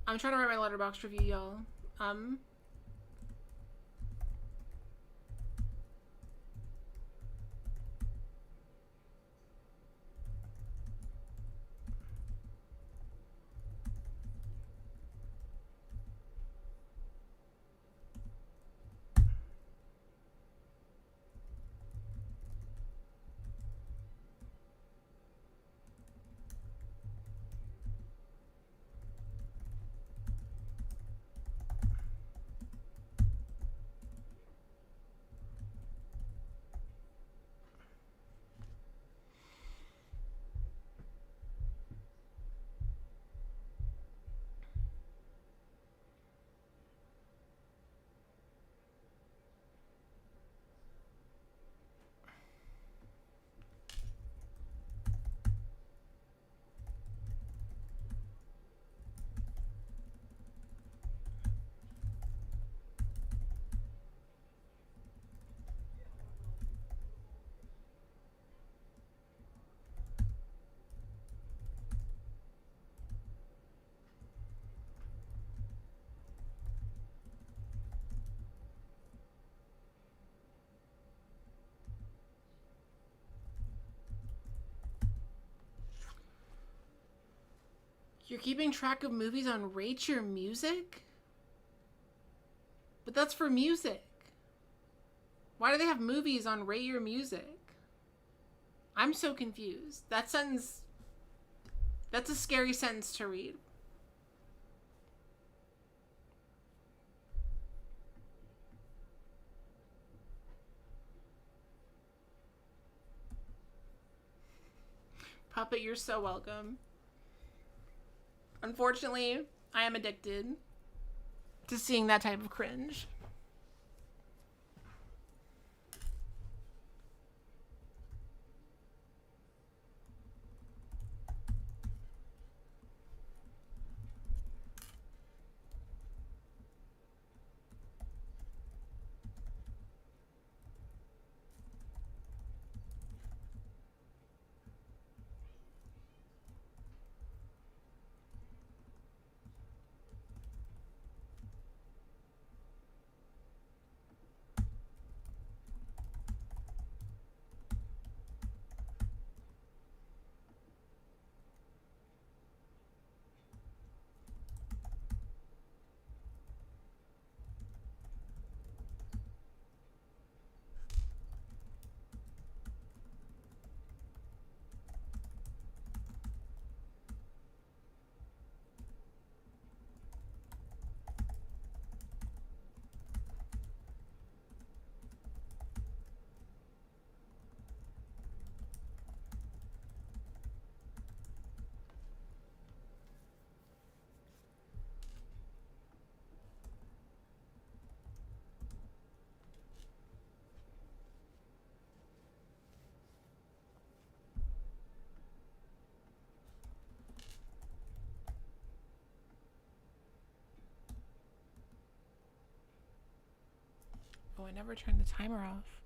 I'm trying to write my Letterboxd review, y'all. You're keeping track of movies on Rate Your Music? But that's for music. Why do they have movies on Rate Your Music? I'm so confused. That sentence... That's a scary sentence to read. Puppet, you're so welcome. Unfortunately, I am addicted to seeing that type of cringe. Oh, I never turned the timer off.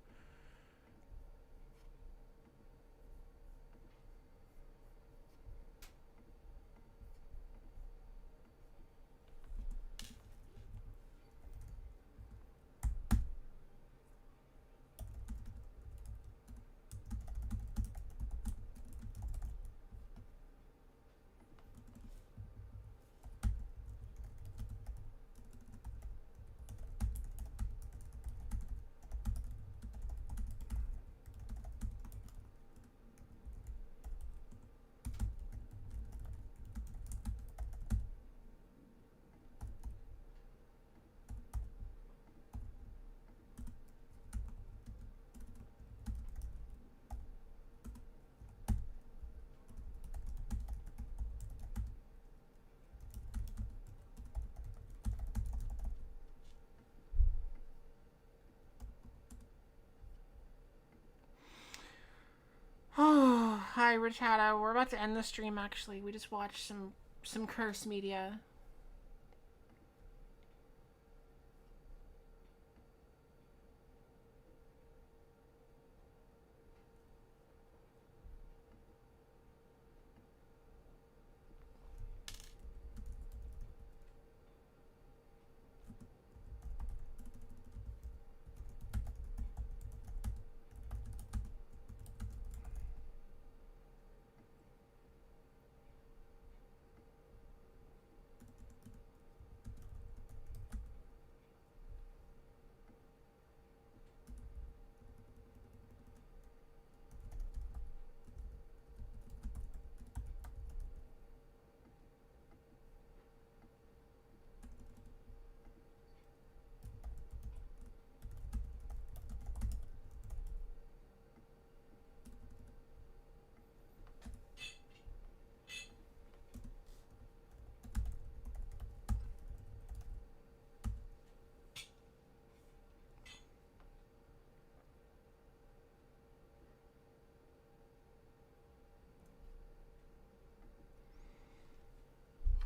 Oh, hi, Richada. We're about to end the stream, actually. We just watched some curse media.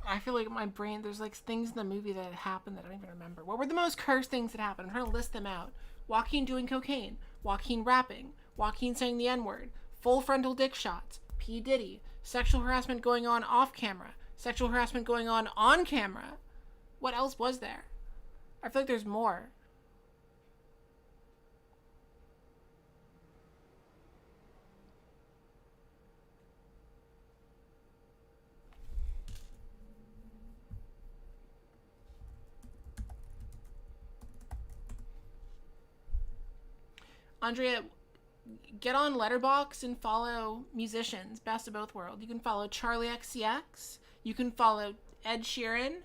I feel like my brain, there's like things in the movie that happened that I don't even remember. What were the most cursed things that happened? I'm trying to list them out. Joaquin doing cocaine, Joaquin rapping, Joaquin saying the N-word, full frontal dick shots, P. Diddy, sexual harassment going on off camera, sexual harassment going on camera. What else was there? I feel like there's more. Andrea, get on Letterboxd and follow musicians, best of both worlds. You can follow Charlie XCX. You can follow Ed Sheeran.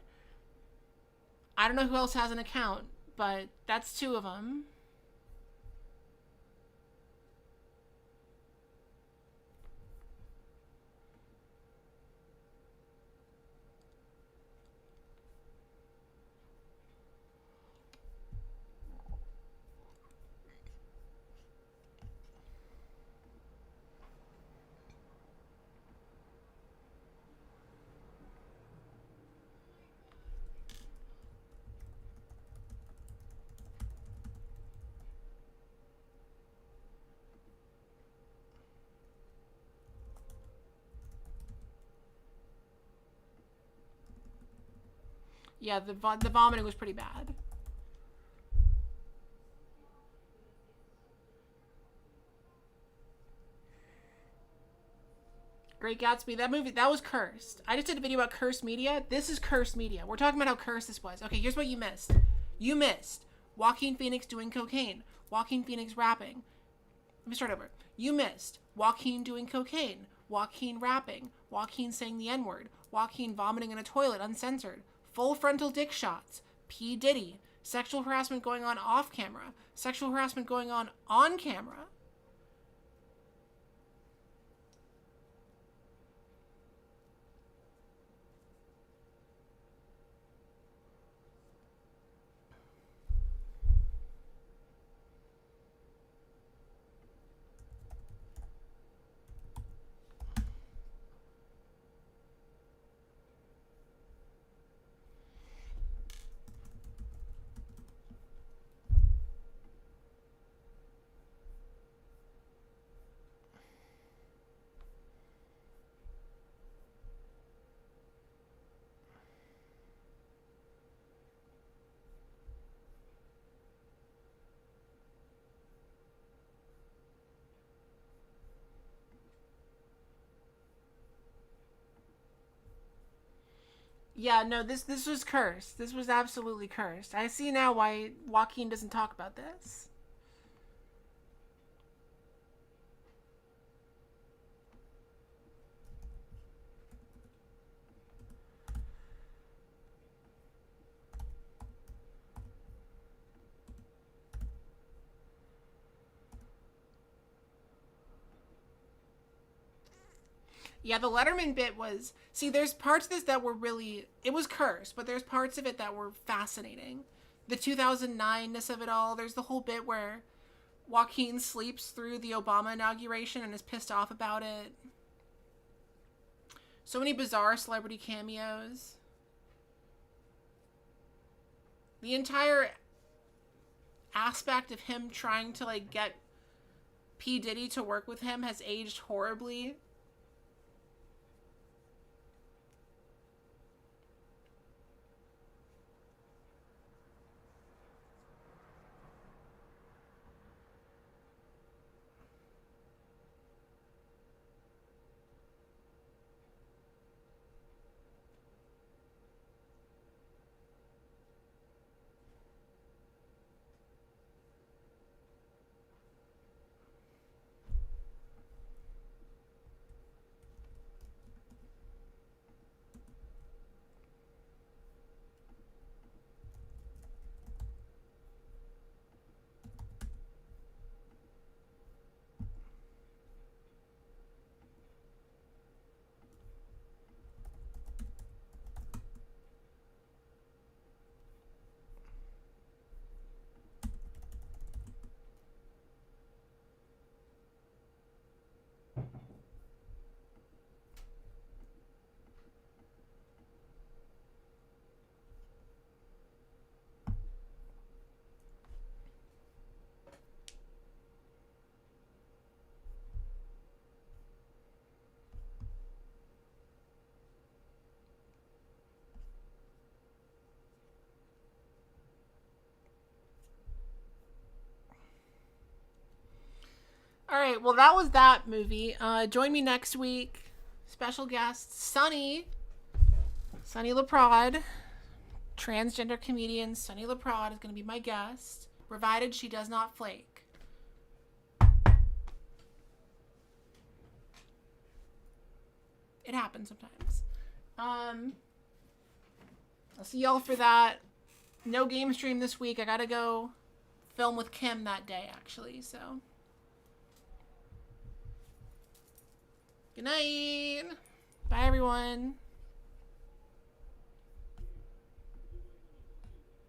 I don't know who else has an account, but that's two of them. Yeah, the vomiting was pretty bad. Great Gatsby, that movie, that was cursed. I just did a video about cursed media. This is cursed media. We're talking about how cursed this was. Okay, here's what you missed. You missed Joaquin Phoenix doing cocaine. Joaquin Phoenix rapping. Let me start over. You missed Joaquin doing cocaine. Joaquin rapping. Joaquin saying the N-word. Joaquin vomiting in a toilet uncensored. Full frontal dick shots. P. Diddy. Sexual harassment going on off camera. Sexual harassment going on camera. Yeah, no, this was cursed. This was absolutely cursed. I see now why Joaquin doesn't talk about this. Yeah, the Letterman bit was... See, there's parts of this that were really... It was cursed, but there's parts of it that were fascinating. The 2009-ness of it all. There's the whole bit where Joaquin sleeps through the Obama inauguration and is pissed off about it. So many bizarre celebrity cameos. The entire aspect of him trying to, like, get P. Diddy to work with him has aged horribly. All right, well, that was that movie. Join me next week. Special guest, Sunny LaPrade. Transgender comedian Sunny LaPrade is going to be my guest, provided she does not flake. It happens sometimes. I'll see y'all for that. No game stream this week. I gotta go film with Kim that day, actually, so. Good night. Bye, everyone.